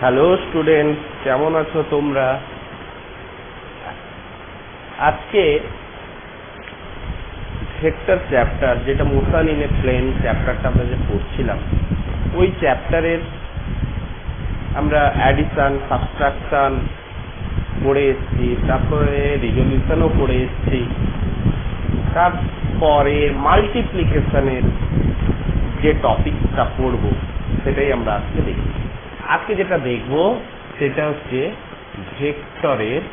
Hello student, কেমন আছো তোমরা? আজকে ভেক্টর চ্যাপ্টার, যেটা মোশন ইন এ প্লেন চ্যাপ্টারটা আমরা যে পড়ছিলাম, ওই চ্যাপ্টারের আমরা অ্যাডিশন, সাবট্রাকশন পড়ে এসেছি, তারপরে রিজলিউশনও পড়ে এসেছি, তারপরে মাল্টিপ্লিকেশনের যে টপিকটা পড়বো সেটাই আমরা আজকে দেখি। আজকে যেটা দেখবো সেটা হচ্ছে ভেক্টরের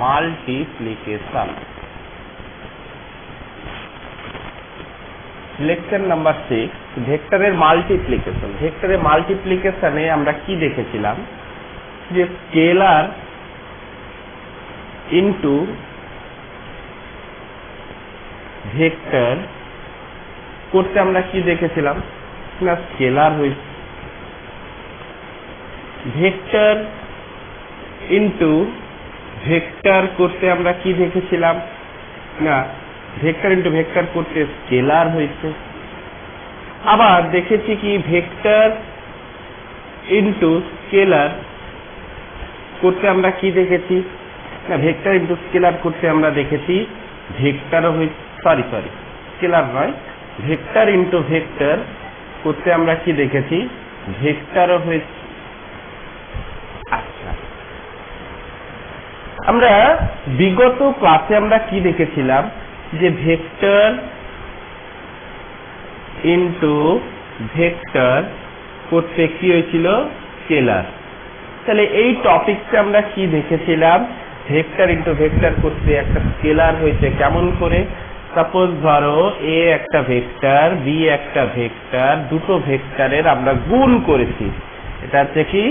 মাল্টিপ্লিকেশন। লেকচার নাম্বার 6, ভেক্টরের মাল্টিপ্লিকেশন। ভেক্টরের মাল্টিপ্লিকেশনে আমরা কি দেখেছিলাম, যে স্কেলার ইনটু ভেক্টর করতে আমরা কি দেখেছিলাম না, স্কেলার হয়েছে ভেক্টর ইনটু ভেক্টর করতে আমরা কি দেখেছিলাম না, ভেক্টর ইনটু ভেক্টর করতে স্কেলার হয়েছে। আবার দেখেছি কি ভেক্টর ইনটু স্কেলার করতে আমরা কি দেখেছি না, ভেক্টর ইনটু স্কেলার করতে আমরা দেখেছি ভেক্টরও হয়েছে, সরি স্কেলার নয়, ভেক্টর ইনটু ভেক্টর করতে আমরা কি দেখেছি ভেক্টরও হয়েছে। আচ্ছা, আমরা বিগত ক্লাসে আমরা কি দেখেছিলাম, যে ভেক্টর ইনটু ভেক্টর করতে কি হয়েছিল স্কেলার। তাহলে এই টপিকটা আমরা কি দেখেছিলাম, ভেক্টর ইনটু ভেক্টর করতে একটা স্কেলার হয়েছে কেমন করে। সাপোজ ধরো এ একটা ভেক্টর, বি একটা ভেক্টর, দুটো ভেক্টরের আমরা গুণ করেছি, এটা হচ্ছে কি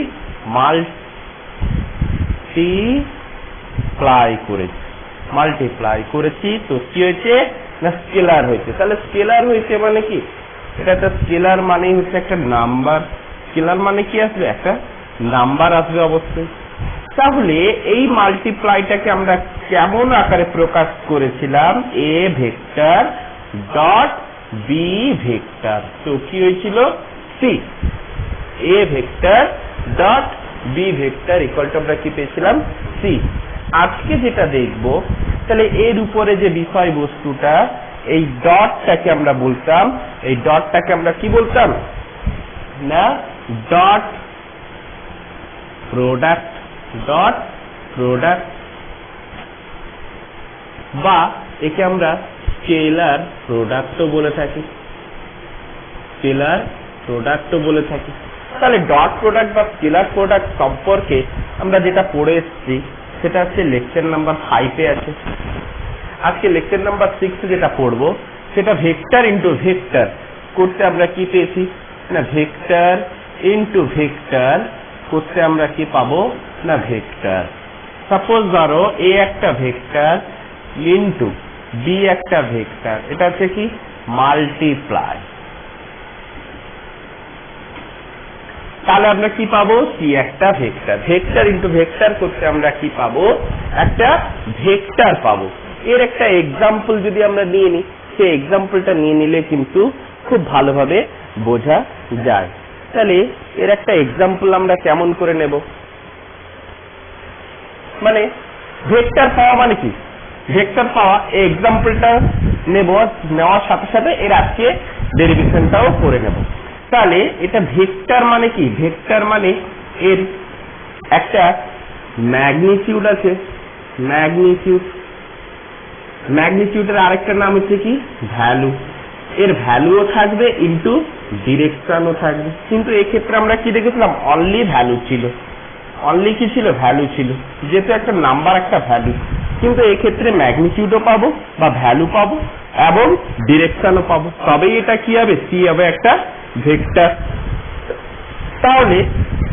মাল্টিপ্লাই করেছি, তো কি হয়েছে না স্কেলার হয়েছে। তাহলে স্কেলার হয়েছে মানে কি, এটা একটা স্কেলার মানে হচ্ছে একটা নাম্বার। স্কেলার মানে কি আসবে, একটা নাম্বার আসবে অবশ্যই। তাহলে এই মাল্টিপ্লাইটাকে আমরা কেমন আকারে প্রকাশ করেছিলাম, a vector dot B vector, তো কি হয়েছিল see, a vector dot B vector equal to আমরা কি পেয়েছিলাম সি। আজকে যেটা দেখব, তাহলে এর উপরে যে বিষয়বস্তুটা, এই ডটটাকে আমরা বলতাম, এই ডটটাকে আমরা কি বলতাম না, ডট প্রোডাক্ট, বা একে আমরা স্কেলার প্রোডাক্টও বলে থাকি, তাহলে ডট প্রোডাক্ট বা স্কেলার প্রোডাক্ট সম্পর্কে আমরা যেটা পড়ে এসেছি সেটা হচ্ছে লেকচার নাম্বার 5-এ আছে। আজকে লেকচার নাম্বার 6 যেটা পড়বো সেটা ভেক্টর ইনটু ভেক্টর করতে আমরা কি পেয়েছি না, ভেক্টর ইনটু ভেক্টর করতে আমরা কি পাবো না ভেক্টর। সাপোজ ধরো এ একটা ভেক্টর ইনটু বি একটা ভেক্টর, এটা হচ্ছে কি মাল্টিপ্লাই, তাহলে আমরা কি পাবো সি একটা ভেক্টর। ভেক্টর ইনটু ভেক্টর করতে আমরা কি পাবো, একটা ভেক্টর পাবো। এর একটা এক্সাম্পল যদি আমরা নিয়ে নিই, সেই এক্সাম্পলটা নিয়ে নিলে কিন্তু খুব ভালোভাবে বোঝা যায়। তাহলে এর একটা এক্সাম্পল আমরা কেমন করে নেব, মানে ভেক্টর পাওয়া মানে কি, ভেক্টর পাওয়া, এই এক্সাম্পলটা নেওয়ার সাথে সাথে এর আজকে ডেরিভেশনটাও করে নেব। তাহলে এটা ভেক্টর মানে কি, ভেক্টর মানে এর একটা ম্যাগনিটিউড আছে, ম্যাগনিটিউডের আরেকটা নাম হচ্ছে কি ভ্যালু, এর ভ্যালুও থাকবে ইনটু ডিরেকশনও থাকবে। কিন্তু এক্ষেত্রে আমরা কি দেখেছিলাম, অনলি ভ্যালু ছিল, অনলি কি ছিল ভ্যালু ছিল, যেহেতু একটা নাম্বার একটা ভ্যালু। কিন্তু এক্ষেত্রে ম্যাগনিটিউডও পাবো বা ভ্যালু পাবো এবং ডিরেকশনও পাবো, তবেই এটা কি হবে সি হবে একটা ভেক্টর। তাহলে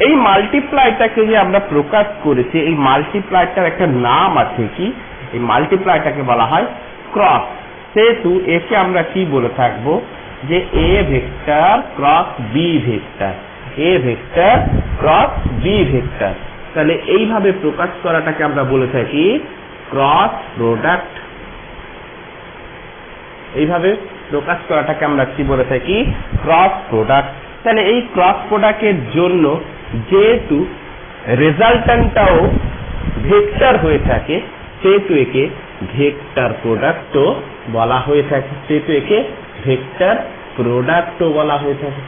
এই মাল্টিপ্লাইটাকে যে আমরা প্রকাশ করেছি, এই মাল্টিপ্লাইটার একটা নাম আছে কি, এই মাল্টিপ্লাইটাকে বলা হয় ক্রস। সেহেতু একে আমরা কি বলে থাকবো, যে a vector cross B vector, a vector cross B vector. তাহলে এইভাবে প্রকাশ করাটাকে আমরা বলে থাকি ক্রস প্রোডাক্ট, এইভাবে প্রকাশ করাটাকে আমরা কি বলে থাকি ক্রস প্রোডাক্ট। তাহলে এই ক্রস প্রোডাক্টের জন্য যেহেতু রেজাল্ট্যান্টটাও ভেক্টর হয়ে থাকে সেহেতু একে ভেক্টর প্রোডাক্টও বলা হয়ে থাকে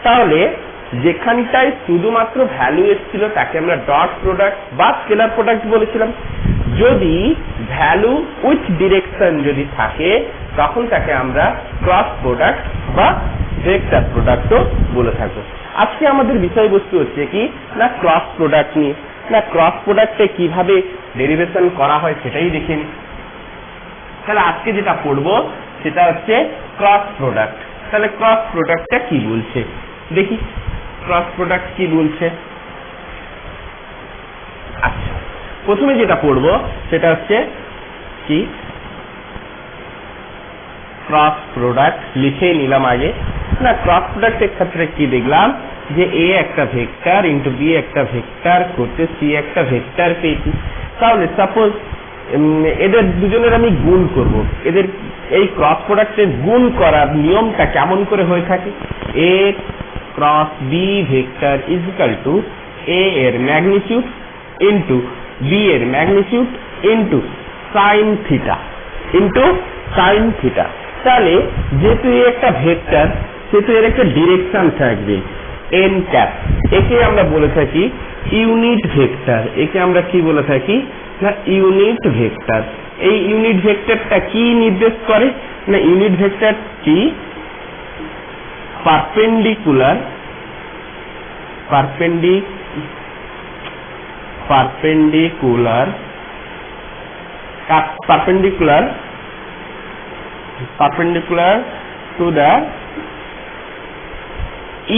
তাহলে যেখানটায় শুধুমাত্র ভ্যালু এসেছিল তাকে আমরা ডট প্রোডাক্ট বা স্কেলার প্রোডাক্ট বলেছিলাম। যদি ভ্যালু উইথ ডিরেকশন যদি থাকে তখন তাকে আমরা ক্রস প্রোডাক্ট বা ভেক্টর প্রোডাক্টও বলে থাকবো। আজকে আমাদের বিষয়বস্তু হচ্ছে কি না ক্রস প্রোডাক্ট নিয়ে। না ক্রস প্রোডাক্টে কিভাবে ডেরিভেশন করা হয় সেটাই দেখে নিই। তাহলে আজকে যেটা পড়বো সেটা হচ্ছে ক্রস প্রোডাক্ট। তাহলে ক্রস প্রোডাক্টটা কি বলছে দেখি, ক্রস প্রোডাক্ট কি বলছে। আচ্ছা, প্রথমে যেটা পড়বো সেটা হচ্ছে কি ক্রস প্রোডাক্ট। লিখে নিলাম আগে। না ক্রস প্রোডাক্টের ক্ষেত্রে কি দেখলাম যে এ একটা ভেক্টর ইন্টু বি একটা ভেক্টর করতে সি একটা ভেক্টর পেয়েছি। তাহলে সাপোজ এদের দুজনের আমি গুণ করব। এদের এই ক্রস প্রোডাক্টের গুণ করার নিয়মটা কেমন করে হয়ে থাকে, A cross B vector is equal to A এর ম্যাগনিটিউড ইন্টু বি এর ম্যাগনিটিউড ইন্টু সাইন থিটা তাহলে যেহেতু এ একটা ভেক্টর সেহেতু এর একটা ডিরেকশন থাকবে এন ক্যাপ। একে আমরা বলে থাকি ইউনিট ভেক্টর। একে আমরা কি বলে থাকি না ইউনিট ভেক্টর। এই ইউনিট ভেক্টরটা কি নির্দেশ করে না ইউনিট ভেক্টরটি perpendicular to the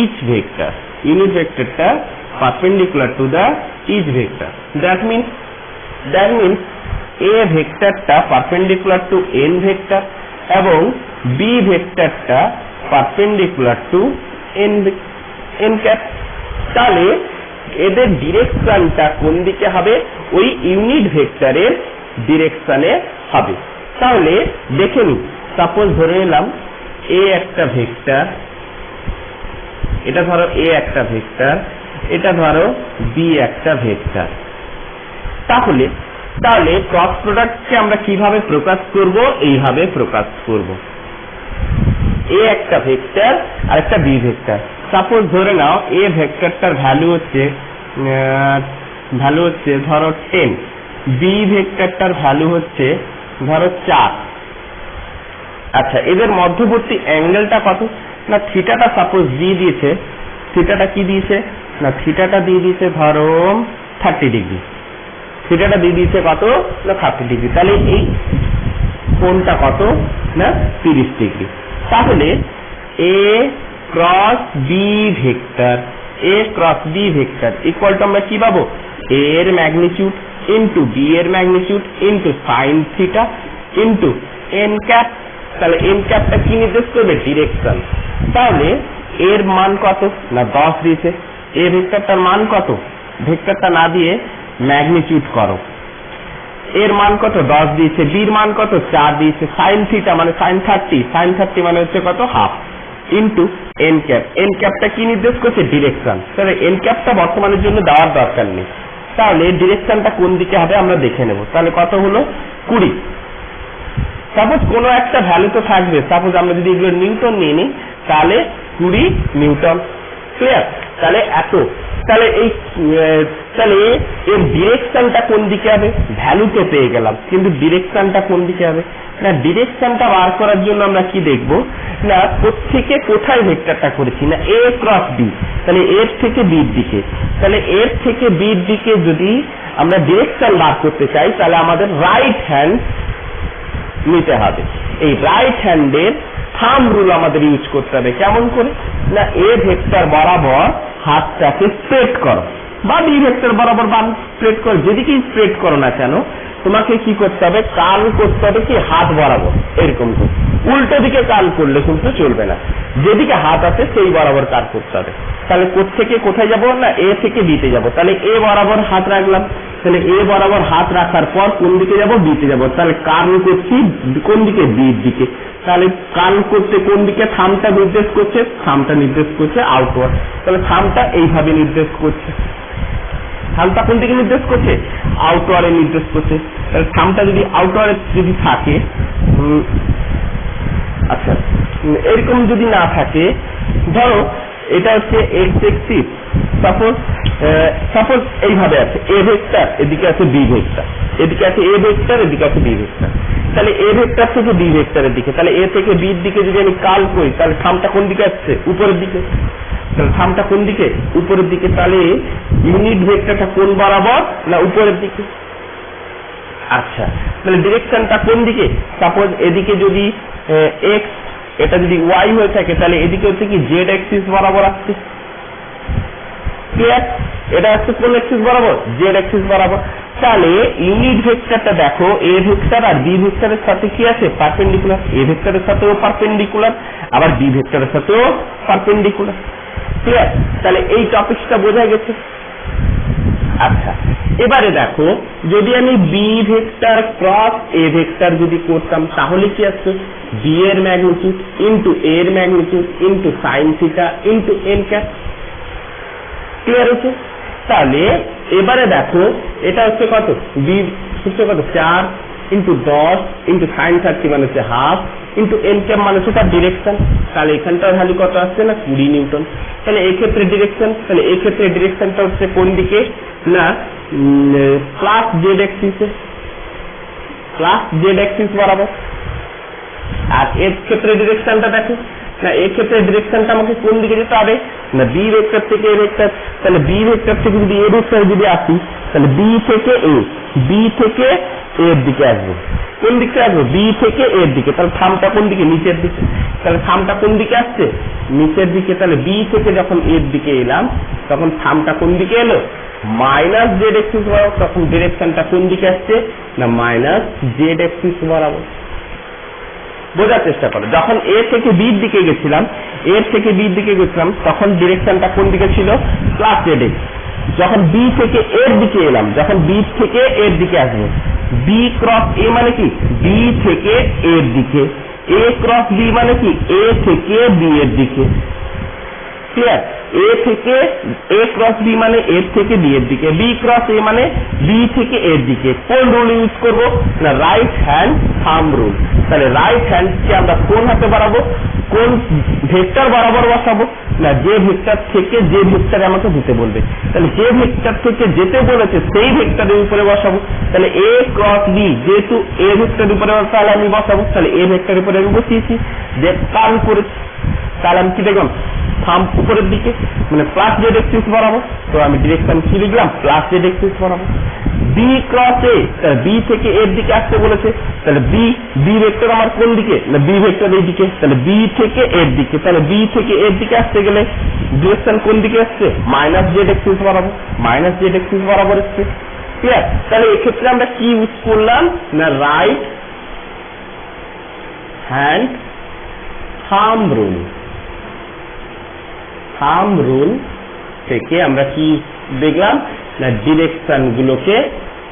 each vector. Unit vectorটা perpendicular to the each vector. That means A ভেক্টরটা perpendicular to n vector এবং B ভেক্টরটা perpendicular to n cap. তাহলে এদের ডিরেকশনটা কোন দিকে হবে, ওই ইউনিট ভেক্টরের ডিরেকশনে হবে। তাহলে দেখে নিই, সাপোজ ধরে নিলাম এ একটা ভেক্টর, এটা ধরো এ একটা ভেক্টর, এটা ধরো বি একটা ভেক্টর। তাহলে ক্রস প্রোডাক্টকে আমরা কিভাবে প্রকাশ করব, এইভাবে প্রকাশ করব। এ একটা ভেক্টর আর একটা বি ভেক্টর। সাপোজ ধরে নাও এ ভেক্টরটার ভ্যালু হচ্ছে ধরো 10, বি ভেক্টরটার ভ্যালু হচ্ছে ধরো 4। আচ্ছা, এদের মধ্যবর্তী অ্যাঙ্গেলটা কত না থিটাটা সাপোজ দিয়ে দিয়েছে, থিটাটা কি দিয়েছে না থিটাটা দিয়ে দিয়েছে ধরো 30 ডিগ্রি। থিটাটা দিয়ে দিয়েছে কত না 30 ডিগ্রি। তাহলে এই কোণটা কত না 30 ডিগ্রি। তাহলে A cross B vector equal to আমরা কি পাবো, এ এর ম্যাগনিটিউড ইন্টু বি এর magnitude into sine theta into n cap. তাহলে এন ক্যাপটা কি নির্দেশ করবে, ডিরেকশন। তাহলে এর মান কত না 10 দিয়েছে। এ ভেক্টরটার মান কত, ভেক্টরটা না দিয়ে ম্যাগনিটিউড করো। এর মান কত 10 দিয়েছে, বির মান কত 4 দিয়েছে। সাইন থিটা মানে সাইন 30 মানে হচ্ছে কত half into n cap. N ক্যাপটা কি নির্দেশ করছে, ডিরেকশন। তাহলে এন ক্যাপটা বর্তমানের জন্য দেওয়ার দরকার নেই। তাহলে ডিরেকশনটা কোন দিকে হবে আমরা দেখে নেব। তাহলে কত হলো 20। সাপোজ কোনো একটা ভ্যালু তো থাকবে, সাপোজ আমরা যদি এগুলো নিউটন নিয়ে নিই তাহলে 20 নিউটন। ক্লিয়ার? তাহলে এত। তাহলে এর ডিরেকশনটা কোন দিকে হবে, ভ্যালু তো পেয়ে গেলাম কিন্তু ডিরেকশনটা কোন দিকে হবে না ডিরেকশনটা বার করার জন্য আমরা কি দেখব না প্রত্যেকে কোথায় ভেক্টরটা করেছি না এ ক্রস বি। তাহলে এর থেকে বির দিকে, তাহলে এর থেকে বির দিকে যদি আমরা ডিরেকশন বার করতে চাই তাহলে আমাদের রাইট হ্যান্ড নিতে হবে। এই রাইট হ্যান্ডের থাম্ব রুল আমাদের ইউজ করতে হবে। কেমন করে না এ ভেক্টর বরাবর হাতটাকে স্প্রেড করো বা বি ভেক্টর বরাবর বাম স্প্রেড করো, যেদিকে স্প্রেড করো না কেন তোমাকে কি করতে হবে, কার্ল করতে হবে কি হাত বরাবর, এরকম করে। উল্টো দিকে কার্ল করলে কিন্তু চলবে না, যেদিকে হাত আছে সেই বরাবর কার্ল করতে হবে। তাহলে থেকে কোথায় যাব না এ থেকে বিতে যাব। তাহলে এ বরাবর হাত রাখলাম, তাহলে এ বরাবর হাত রাখার পর কোন দিকে যাব, বিতে যাব। তাহলে কার্ল করছি কোন দিকে, বির দিকে। তাহলে কান করতে কোন দিকে থামটা নির্দেশ করছে, থামটা নির্দেশ করছে আউটওয়ার্ড, তাহলে থামটা এইভাবে নির্দেশ করছে, থামটা কোন দিকে নির্দেশ করছে, আউটওয়ার্ডে নির্দেশ করছে। তাহলে থামটা যদি আউটওয়ার্ডে যদি থাকে, আচ্ছা এরকম যদি না থাকে, ধরো এটা হচ্ছে এক্স এক্সিস, সাপোজ এইভাবে আছে এ ভেক্টর, এদিকে আছে বি ভেক্টর, এদিকে আছে এ ভেক্টর, এদিকে আছে বি ভেক্টর, তাহলে এ ভেক্টর থেকে বি ভেক্টরের দিকে, তাহলে এ থেকে বির দিকে যদি আমি কাল করি, তাহলে থামটা কোন দিকে আসছে, উপরের দিকে, তাহলে থামটা কোন দিকে, উপরের দিকে, তাহলে ইউনিট ভেক্টরটা কোন বরাবর, না উপরের দিকে। আচ্ছা তাহলে ডিরেকশনটা কোন দিকে, সাপোজ এদিকে যদি এক্স, এটা যদি ওয়াই হয়ে থাকে, তাহলে এদিকে হচ্ছে কি জেড অ্যাক্সিস বরাবর আসছে, ক্লিয়ার? এটা হচ্ছে কোন অ্যাক্সিস বরাবর, জেড অ্যাক্সিস বরাবর। তাহলে ইউনিট ভেক্টরটা দেখো, এ ভেক্টর আর বি ভেক্টরের সাথে কি আছে, পারপেন্ডিকুলার, এ ভেক্টরের সাথেও পারপেন্ডিকুলার, আবার বি ভেক্টরের সাথেও পারপেন্ডিকুলার, ক্লিয়ার? তাহলে এই টপিকটা বোঝা গেছে। আচ্ছা এবারে দেখো, যদি আমি b vector cross a vector যদি করতাম, তাহলে কি আসছে, বি এর ম্যাগনিটিউড ইন্টু এ এর magnitude into sine theta into n cap, clear হচ্ছে? তাহলে এবারে দেখো, এটা হচ্ছে কত, বি হচ্ছে কত 4 ইন্টু 10 ইন্টু সাইন 30 মানে হচ্ছে হাফ ইন্টু এন ক্যাপ মানে হচ্ছে তার ডিরেকশন। তাহলে এখানটার ভ্যালু কত আসছে, না 20 নিউটন। তাহলে এই ক্ষেত্রে ডিরেকশন, তাহলে এই ক্ষেত্রে ডিরেকশনটা হচ্ছে কোন দিকে, না প্লাস জেড অ্যাক্সিসে, প্লাস জেড অ্যাক্সিস বরাবর। আর এর ক্ষেত্রে ডিরেকশনটা দেখো, না এর ক্ষেত্রে ডিরেকশনটা আমাকে কোন দিকে যেতে হবে, না বি ভেক্টর থেকে এ ভেক্টর। তাহলে বি ভেক্টর থেকে যদি এ ভেক্টর যদি আসি, তাহলে বি থেকে এ, বি থেকে এর দিকে আসবো, কোন দিকে আসবো, বি থেকে এর দিকে। তাহলে থামটা কোন দিকে, নিচের দিকে। তাহলে থামটা কোন দিকে আসছে, নিচের দিকে। তাহলে বি থেকে যখন এর দিকে এলাম, তখন থামটা কোন দিকে এলো, মাইনাস জেড অ্যাক্সিস বরাবর। তখন ডিরেকশনটা কোন দিকে আসছে, না মাইনাস জেড অ্যাক্সিস বরাবর। বোঝার চেষ্টা করো, যখন এ থেকে বির দিকে গেছিলাম, এর থেকে বির দিকে গেছিলাম, তখন ডিরেকশনটা কোন দিকে ছিল, প্লাস জেড এক্স। যখন বি থেকে এর দিকে এলাম, যখন বি থেকে এর দিকে আসবো, বি ক্রস এ মানে কি, বি থেকে এর দিকে, এ ক্রস বি মানে কি, এ থেকে বি এর দিকে, ক্লিয়ার? এ থেকে এ ক্রস বি মানে এর থেকে বি এর দিকে, বি ক্রস এ মানে বি থেকে এর দিকে। কোন রুল ইউজ করব, না রাইট হ্যান্ড থাম্ব রুল। তাহলে রাইট হ্যান্ড কে আমরা কোন হাতে বাড়াবো, কোন ভেক্টর বরাবর বসাবো, না যে ভেক্টর থেকে যে ভেক্টরে আমাকে দিতে বলবে। তাহলে যে ভেক্টর থেকে যেতে বলেছে সেই ভেক্টরের উপরে বসাবো। তাহলে এ ক্রস বি, যেহেতু এ ভেক্টরের উপরে তাহলে আমি বসাবো, তাহলে এ ভেক্টরের উপরে আমি বসিয়েছি, যে কাল করেছি। তাহলে আমি কি দেখলাম, থাম্ব উপরের দিকে, মানে প্লাস জেড অ্যাক্সিস বরাবর। তো আমি ডিরেকশন কি লিখলাম, প্লাস জেড অ্যাক্সিস বরাবর। বি ক্রস এ, তাহলে বি থেকে এর দিকে আসতে বলেছে, তাহলে বি ভেক্টর আমার কোন দিকে, না বি ভেক্টর এই দিকে। তাহলে বি থেকে এর দিকে, তাহলে বি থেকে এর দিকে আসতে গেলে ডিরেকশন কোন দিকে আসছে, মাইনাস জেড অ্যাক্সিস বরাবর, মাইনাস জেড অ্যাক্সিস বরাবর আসছে, ক্লিয়ার? তাহলে এক্ষেত্রে আমরা কি ইউজ করলাম, না right hand thumb rule. Thumb rule থেকে আমরা কি দেখলাম, না ডিরেকশন গুলোকে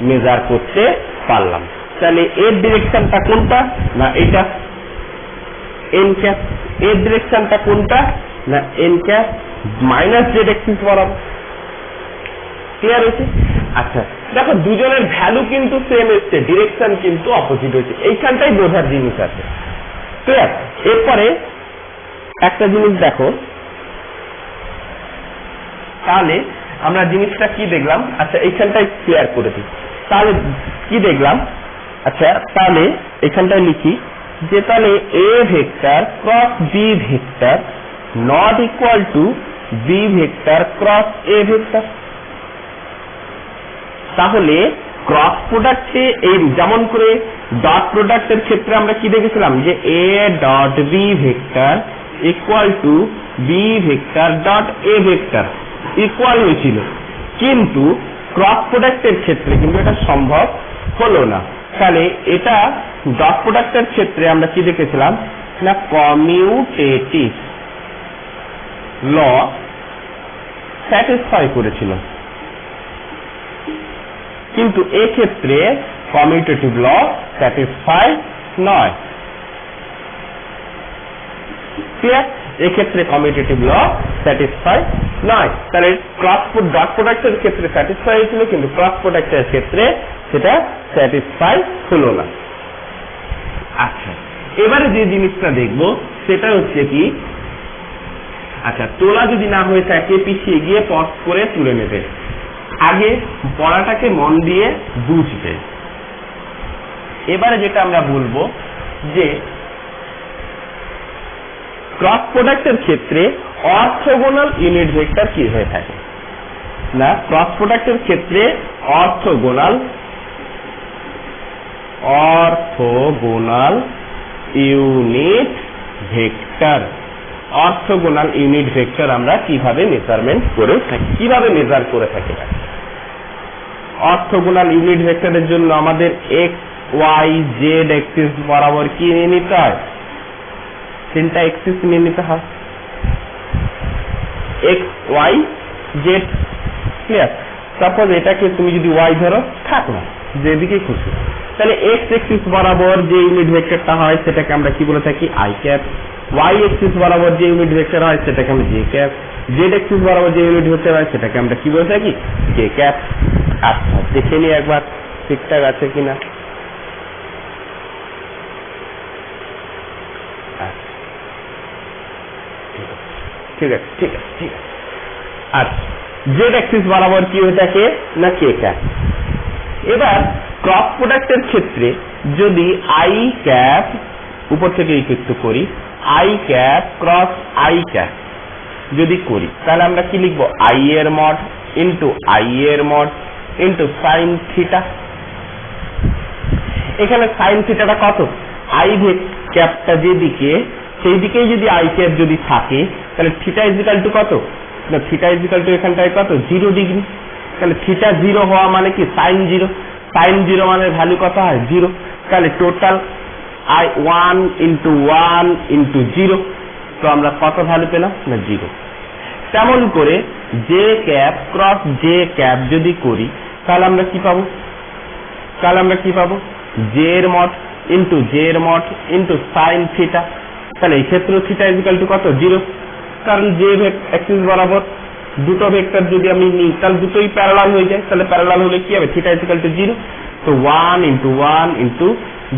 মেজার করতে পারলাম। তাহলে এর ডিরেকশনটা কোনটা, না এটা এন ক্যাপ। এর ডিরেকশনটা কোনটা, না N cap, minus Z axis বরাবর, ক্লিয়ার হয়েছে? আচ্ছা দেখো, দুজনের ভ্যালু কিন্তু সেম এসছে, ডিরেকশন কিন্তু অপোজিট হয়েছে, এইখানটাই বোঝার জিনিস আছে, ক্লিয়ার? এরপরে একটা জিনিস দেখো, তাহলে আমরা জিনিসটা কি দেখলাম, আচ্ছা এইখানটাই ক্লিয়ার করে দিই। তাহলে কি দেখলাম, আচ্ছা তাহলে এখানটায় লিখি যে তাহলে এ vector cross B vector not equal to b vector cross a vector. তাহলে ক্রস প্রোডাক্টে এই যেমন করে ডট প্রোডাক্টের ক্ষেত্রে আমরা কি দেখেছিলাম, যে a dot B vector equal to b vector dot a vector equal হয়েছিল, কিন্তু ক্রস প্রোডাক্টের ক্ষেত্রে কিন্তু এটা সম্ভব হলো না। তাহলে এটা ডট প্রোডাক্টের ক্ষেত্রে আমরা কি দেখেছিলাম, না কমিউটেটিভ ল স্যাটিসফাই করেছিল, কিন্তু এক্ষেত্রে কমিউটেটিভ ল স্যাটিসফাই নয়। ক্লিয়ার? এক্ষেত্রে কমিউটেটিভ ল স্যাটিসফাই নয়। তাহলে ক্রস ডট প্রোডাক্টের ক্ষেত্রে স্যাটিসফাই হয়েছিল, কিন্তু ক্রস প্রোডাক্টের ক্ষেত্রে সেটা স্যাটিসফাই হলো না। আচ্ছা, এবারে যে জিনিসটা দেখবো সেটা হচ্ছে কি, আচ্ছা তোলা যদি না হয়ে থাকে পিছিয়ে গিয়ে পজ করে তুলে নেবে, আগে পড়াটাকে মন দিয়ে বুঝবে। এবারে যেটা আমরা বলবো যে ক্রস প্রোডাক্টের ক্ষেত্রে অর্থোগোনাল ইউনিট ভেক্টর কি হয়ে থাকে না, ক্রস প্রোডাক্টের ক্ষেত্রে orthogonal unit vector, orthogonal unit vector আমরা কিভাবে মেজারমেন্ট করে থাকি, কিভাবে মেজার করে থাকি। অর্থোগোনাল ইউনিট ভেক্টরের জন্য আমাদের এক্স ওয়াই জেড অ্যাক্সিস বরাবর কি নিয়ে নিতে হয়, তিনটা অ্যাক্সিস নিয়ে নিতে হয়, x y z. Clear? Suppose এটাকে তুমি যদি ওয়াই ধরো, থাক না যেদিকে খুশি, তাহলে এক্স অ্যাক্সিস বরাবর যে ইউনিট ভেক্টরটা হয় সেটাকে আমরা কি বলে থাকি, আই ক্যাপ। ওয়াই অ্যাক্সিস বরাবর যে ইউনিট ভেক্টর হয় সেটাকে আমরা জে ক্যাপ। জেড অ্যাক্সিস বরাবর যে ইউনিট ভেক্টর হয় সেটাকে আমরা কি বলে থাকি, কে ক্যাপ। আচ্ছা দেখে নিই একবার ঠিকঠাক আছে কিনা। ঠিক আছে ঠিক আছে ঠিক আছে। আচ্ছা, জেড অ্যাক্সিস বরাবর কি হয়ে থাকে না, কে ক্যাপ। এবার ক্রস প্রোডাক্টের ক্ষেত্রে যদি আই ক্যাপ উপর থেকে একটু করি, I cap cross i cap যদি করি, তাহলে আমরা কি লিখবো, আই এর মড ইন্টু আই এর মড ইন্টু সাইন থিটা। এখানে সাইন থিটাটা কত, আই ক্যাপটা যেদিকে সেই দিকেই যদি আই ক্যাপ যদি থাকে, তাহলে থিটা ইজিক্যাল টু কত না, থিটা ইজিক্যাল টু এখানটায় কত, 0 ডিগ্রি। তাহলে থিটা 0 হওয়া মানে কি, সাইন 0, সাইন 0 মানে ভ্যালু কত হয়, 0। তাহলে টোটাল আই 1 ইন্টু 1 ইন্টু 0, তো আমরা কত ভ্যালু পেলাম না, 0। তেমন করে J cap cross j cap যদি করি, তাহলে আমরা কি পাবো, জে এর মড ইন্টু জে এর মড ইন্টু সাইন থিটা। তাহলে এই ক্ষেত্রে থিটা ইজিক্যাল টু কত, 0, কারণ যে অ্যাক্সিস বরাবর দুটো ভেক্টর যদি আমি নিই তাহলে দুটোই প্যারালাল হয়ে যায়, তাহলে প্যারালাল হলে কি হবে, থিটা ইজিক্যাল টু 0। তো 1 ইন্টু 1 ইন্টু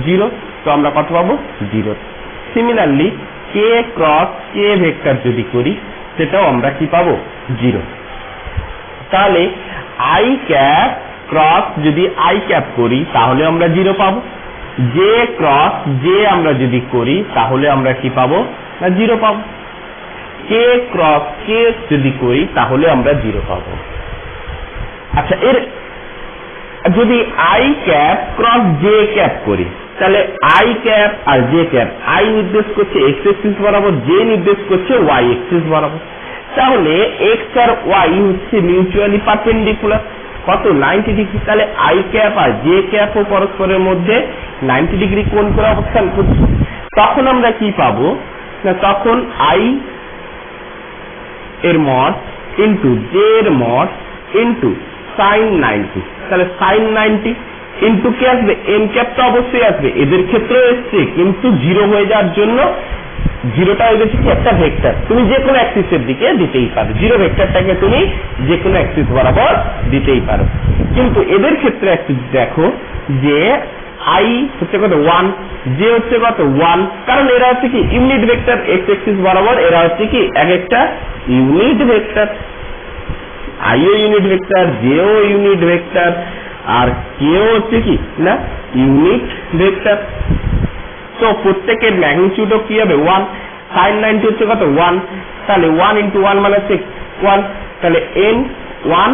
0, তো আমরা কত পাবো, 0। সিমিলারলি কে ক্রস কে ভেক্টর যদি করি, সেটাও আমরা কি পাবো, 0। তাহলে আই ক্যাপ ক্রস যদি আই ক্যাপ করি তাহলে আমরা 0 পাবো, জে ক্রস জে আমরা যদি করি তাহলে আমরা কি পাবো না, 0 পাবো, কে ক্রস কে যদি করি তাহলে আমরা 0 পাবো। আচ্ছা, এর যদি i cap cross j cap করি, তাহলে আই ক্যাপ আর জে ক্যাপ, আই নির্দেশ করছে এক্স অ্যাক্সিস বরাবর, জে নির্দেশ করছে ওয়াই অ্যাক্সিস বরাবর। তাহলে এক্স আর ওয়াই হচ্ছে মিউচুয়ালি পারপেন্ডিকুলার, কত, 90 ডিগ্রি। তাহলে আই ক্যাপ আর জে ক্যাপ ও পরস্পরের মধ্যে 90 ডিগ্রি কোণ করে অবস্থান করছে। তখন আমরা কি পাবো না, তখন আই এর মড ইন্টু জে এর মড ইন্টু সাইন 90, তাহলে সাইন 90 ইন্টু কি আসবে, এম ক্যাপ তো অবশ্যই আসবে, এদের ক্ষেত্রেও এসছে, কিন্তু 0 হয়ে যাওয়ার জন্য 0টা হয়ে গেছে কি একটা ভেক্টর, তুমি যে কোনো অ্যাক্সিসের দিকে দিতেই পারো, 0 ভেক্টরটাকে তুমি যে কোনো অ্যাক্সিস বরাবর দিতেই পারো। কিন্তু এদের ক্ষেত্রে একটু দেখো যে আই হচ্ছে কত, 1, জে হচ্ছে কত, 1, কারণ এরা হচ্ছে কি ইউনিট ভেক্টর এক্স অ্যাক্সিস বরাবর, এরা হচ্ছে কি এক একটা ইউনিট ভেক্টর, আইও ইউনিট ভেক্টর, জেও ইউনিট ভেক্টর, আর কেও হচ্ছে কি না ইউনিট ভেক্টর। তো প্রত্যেকের ম্যাগনিটিউডও কি হবে, 1, সাইন 90 হচ্ছে কত, 1, তাহলে 1 ইন্টু 1 মানে হচ্ছে 1, তাহলে n 1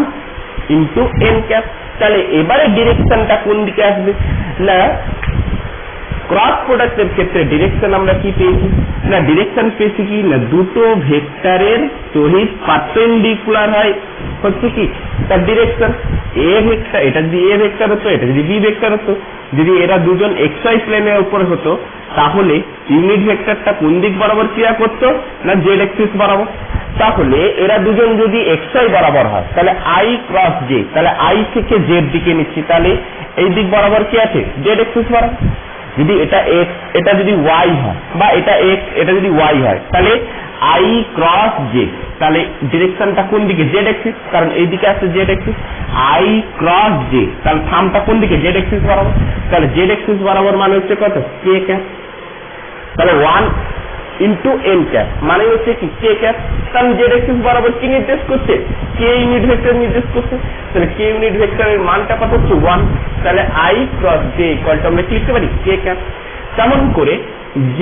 ইন্টু n ক্যাপ। তাহলে এবারে ডিরেকশনটা কোন দিকে আসবে না, ক্রস প্রোডাক্টের ক্ষেত্রে ডিরেকশন আমরা কি পেয়েছি না, ডিরেকশন পেয়েছি কি না, দুটো ভেক্টরের সহিত পারপেন্ডিকুলার হয় হচ্ছে কি তার ডিরেকশন। এ ভেক্টর, এটা যদি এ ভেক্টর হতো, এটা যদি বি ভেক্টর হতো, যদি এরা দুজন এক্স ওয়াই প্লেনের উপর হতো, তাহলে ইউনিট ভেক্টরটা কোন দিক বরাবর ক্রিয়া করতো না, জেড অ্যাক্সিস বরাবর। তাহলে এরা দুজন যদি এক্স ওয়াই বরাবর হয়, তাহলে আই ক্রস জে, তাহলে আই থেকে জেড দিকে নিচ্ছি, তাহলে এই দিক বরাবর কি আছে, জেড অ্যাক্সিস বরাবর। যদি এটা x এটা যদি y হয় বা এটা x এটা যদি y হয় তাহলে i ক্রস j, তাহলে ডিরেকশনটা কোন দিকে? z অ্যাক্সিস, কারণ এই দিকে আছে z Axis. i cross j, তাহলে থামটা কোন দিকে? z অ্যাক্সিস বরাবর, তাহলে z অ্যাক্সিস বরাবর মানে হচ্ছে কত? k cap. তাহলে 1 ইন্টু n ক্যাপ মানে হচ্ছে কি? k cap. কারণ z অ্যাক্সিস বরাবর কি নির্দেশ করছে? k ইউনিট ভেক্টর নির্দেশ করছে। তাহলে k ইউনিট ভেক্টরের মানটা কত হচ্ছে? 1। তাহলে i cross j equal to আমরা কি লিখতে পারি? k cap. তেমন করে j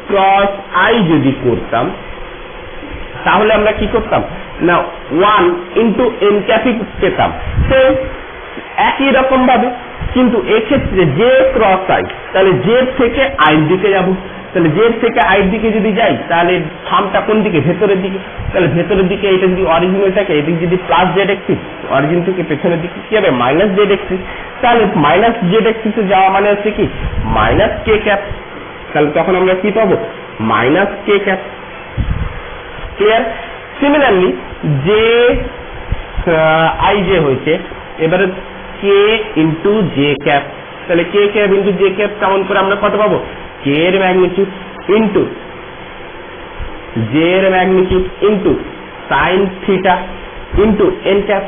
ক্রস i যদি করতাম তাহলে আমরা কি করতাম না 1 ইন্টু n ক্যাপই পেতাম, তো একই রকম ভাবে। কিন্তু এক্ষেত্রে j ক্রস i, তাহলে j থেকে i এর দিকে যাব, তাহলে j থেকে i এর দিকে যদি যাই তাহলে থামটা কোন দিকে? ভেতরের দিকে। তাহলে ভেতরের দিকে এটা যদি অরিজিন হয়ে থাকে, এদিকে যদি প্লাস z অ্যাক্সিস, অরিজিন থেকে পেছনের দিকে কি হবে? Minus z Axis. তাহলে মাইনাস z অ্যাক্সিসে যাওয়া মানে হচ্ছে কি? Minus k cap. তাহলে তখন আমরা কি পাবো? Minus k cap. Clear? Similarly যে i j হয়েছে, এবারে k ইন্টু j ক্যাপ, তাহলে k cap into j cap কেমন করে আমরা কত পাবো? k এর ম্যাগনিটিউড ইন্টু j এর magnitude into sine theta into n cap.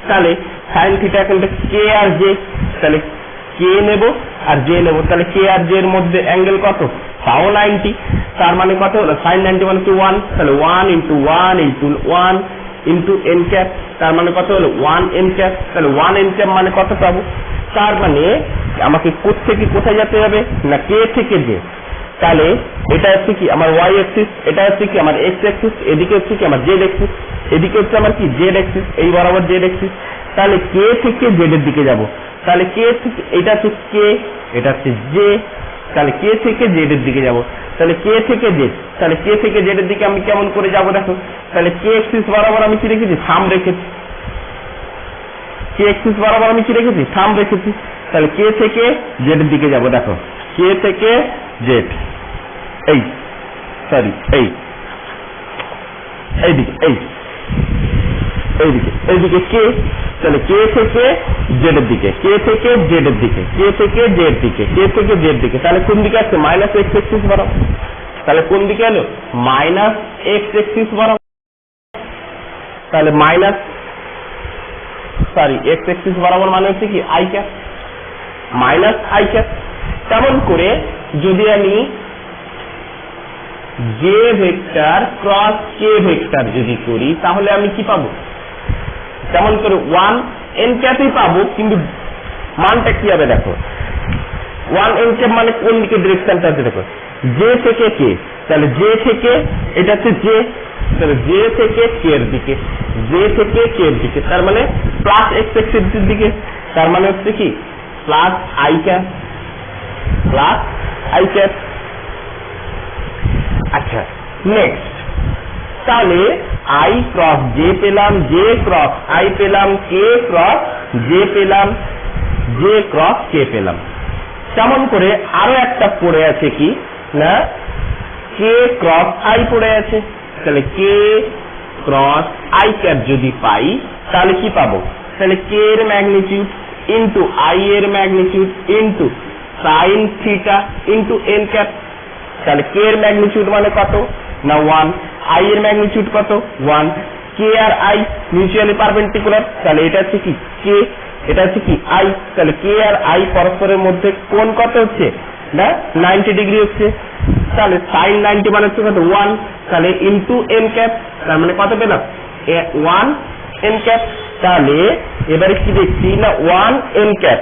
তাহলে সাইন থিটা এখন k আর j, তাহলে k নেব আর j নেব, তাহলে k আর j এর মধ্যে অ্যাঙ্গেল কত? তাও 90। তার মানে কত হলো? sin 90 মানে কি? 1। তাহলে 1 into 1 into 1 into n cap, তার মানে কত হলো? 1 n ক্যাপ। তাহলে 1 n ক্যাপ মানে কত পাবো? তার মানে আমাকে কোথা থেকে কোথায় যেতে হবে? না k থেকে j। তাহলে এটা হচ্ছে কি আমার y অ্যাক্সিস, এটা হচ্ছে কি আমার x অ্যাক্সিস, এদিকে হচ্ছে কি আমার z অ্যাক্সিস, এদিকে হচ্ছে আমার কি? z অ্যাক্সিস, এই বরাবর z অ্যাক্সিস। তাহলে k থেকে z এর দিকে যাব, তাহলে k থেকে এটা হচ্ছে k, এটা হচ্ছে j, তাহলে k থেকে z এর দিকে যাব, তাহলে k থেকে z, তাহলে k থেকে z এর দিকে আমি কেমন করে যাব দেখো। তাহলে k অ্যাক্সিস বরাবর আমি কি রেখেছি? থাম রেখেছি। k অ্যাক্সিস বরাবর আমি কি রেখেছি? থাম রেখেছি। তাহলে k থেকে z এর দিকে যাব, দেখো k থেকে z, এই সরি এইদিকে এইদিকে k, তাহলে k থেকে z এর দিকে, k থেকে z এর দিকে, k থেকে z এর দিকে, k থেকে z এর দিকে, তাহলে কোন দিকে আছে? মাইনাস x অ্যাক্সিস বরাবর। তাহলে কোন দিকে এলো? মাইনাস x অ্যাক্সিস বরাবর। তাহলে মাইনাস x অ্যাক্সিস বরাবর মানে হচ্ছে কি? i cap, minus i cap. তেমন করে যদি আমি j vector cross k vector যদি করি তাহলে আমি কি পাবো? তেমন করে 1 n ক্যাপই পাবো, কিন্তু মানটা কি হবে দেখো। 1 n ক্যাপ মানে কোন দিকে ডিরেকশনটা আছে দেখো? j থেকে k, তাহলে j থেকে এটা হচ্ছে j, তাহলে j থেকে k এর দিকে, j থেকে k এর দিকে, তার মানে প্লাস x অ্যাক্সিসের দিকে, তার মানে হচ্ছে কি? Plus i cap, plus i cap. আচ্ছা নেক্সট, তাহলে i ক্রস j পেলাম, j ক্রস i পেলাম, k ক্রস j পেলাম, j ক্রস k পেলাম। তেমন করে আরো একটা পড়ে আছে কি না k ক্রস i পড়ে আছে, তাহলে k ক্রস i ক্যাপ যদি পাই তাহলে কি পাবো? তাহলে k এর ম্যাগনিটিউড ইন্টু i এর magnitude into sine theta into n cap. তাহলে k এর ম্যাগনিটিউড মানে কত? না 1। i এর ম্যাগনিটিউড কত? 1। k আর i মিউচুয়ালি পারপেন্ডিকুলার, তাহলে এটা হচ্ছে কি? k, এটা হচ্ছে কি? i। তাহলে k আর i পরস্পরের মধ্যে কোণ কত হচ্ছে? না 90 ডিগ্রি হচ্ছে। তাহলে sin 90 মানে হচ্ছে কত? 1। তাহলে ইনটু n ক্যাপ, তার মানে কত পেলাম? 1 n ক্যাপ। তাহলে এবারে কি দেখছি না 1 n ক্যাপ।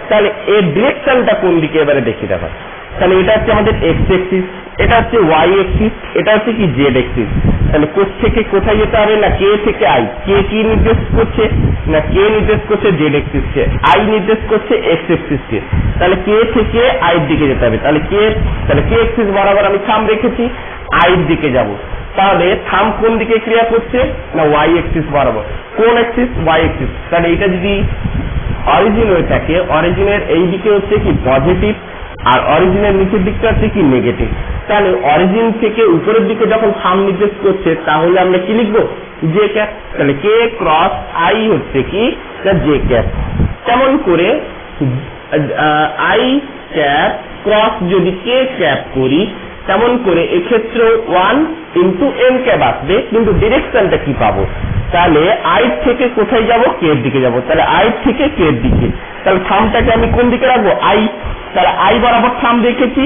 তাহলে এর ডিরেকশনটা কোন দিকে এবারে দেখি দেখো। তাহলে এটা হচ্ছে আমাদের x অ্যাক্সিস, এটা হচ্ছে y অ্যাক্সিস, এটা হচ্ছে কি z অ্যাক্সিস। তাহলে কোথা থেকে কোথায় যেতে হবে? না k থেকে i। k কি নির্দেশ করছে? না k নির্দেশ করছে z অ্যাক্সিস কে, i নির্দেশ করছে x অ্যাক্সিস কে। তাহলে k থেকে i এর দিকে যেতে হবে, তাহলে k অ্যাক্সিস বরাবর আমি থাম রেখেছি, i এর দিকে যাব। তাহলে থাম কোন দিকে ক্রিয়া করছে? না y অ্যাক্সিস বরাবর। কোন অ্যাক্সিস? y Axis. তাহলে এটা যদি অরিজিন হয়ে থাকে, অরিজিনের এই দিকে হচ্ছে কি পজিটিভ আর অরিজিনের নিচের দিকটা হচ্ছে কি নেগেটিভ। তাহলে অরিজিন থেকে উপরের দিকে যখন থাম নির্দেশ করছে তাহলে আমরা কি লিখবো? j cap. তাহলে k ক্রস i হচ্ছে কি? j cap. তেমন করে i ক্যাপ ক্রস যদি কে ক্যাপ করি তেমন করে এক্ষেত্রে 1 ইন্টু এন ক্যাপ আসবে, কিন্তু ডিরেকশনটা কি পাবো? তাহলে আই থেকে কোথায় যাব? কে এর দিকে যাব। তাহলে আই থেকে কে এর দিকে, তাহলে থামটাকে আমি কোন দিকে রাখবো? আই। তাহলে আই বরাবর থাম রেখেছি,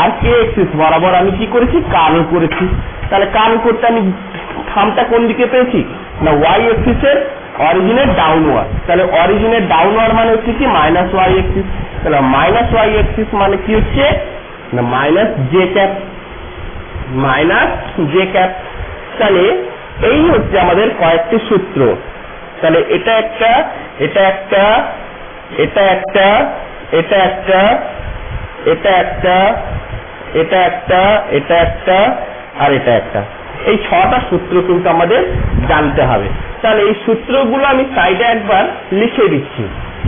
আর কে এক্সিস বরাবর আমি কি করেছি? কার্ল করেছি। তাহলে কার্ল করতে আমি থামটা কোন দিকে পেয়েছি? না ওয়াই এক্সিসের অরিজিনের ডাউনওয়ার্ড। তাহলে অরিজিনের ডাউনওয়ার্ড মানে হচ্ছে কি? Minus y axis. তাহলে মাইনাস ওয়াই এক্সিস মানে কি হচ্ছে? না minus J cap, minus J cap. তাহলে এই হচ্ছে আমাদের কয়েকটি সূত্র। তাহলে এটা একটা, এটা একটা, এটা একটা, এটা একটা, এটা একটা, এটা একটা, এটা একটা, আর এটা একটা। এই 6টা সূত্র কিন্তু আমাদের জানতে হবে। তাহলে এই সূত্রগুলো আমি সাইডে একবার লিখে দিচ্ছি,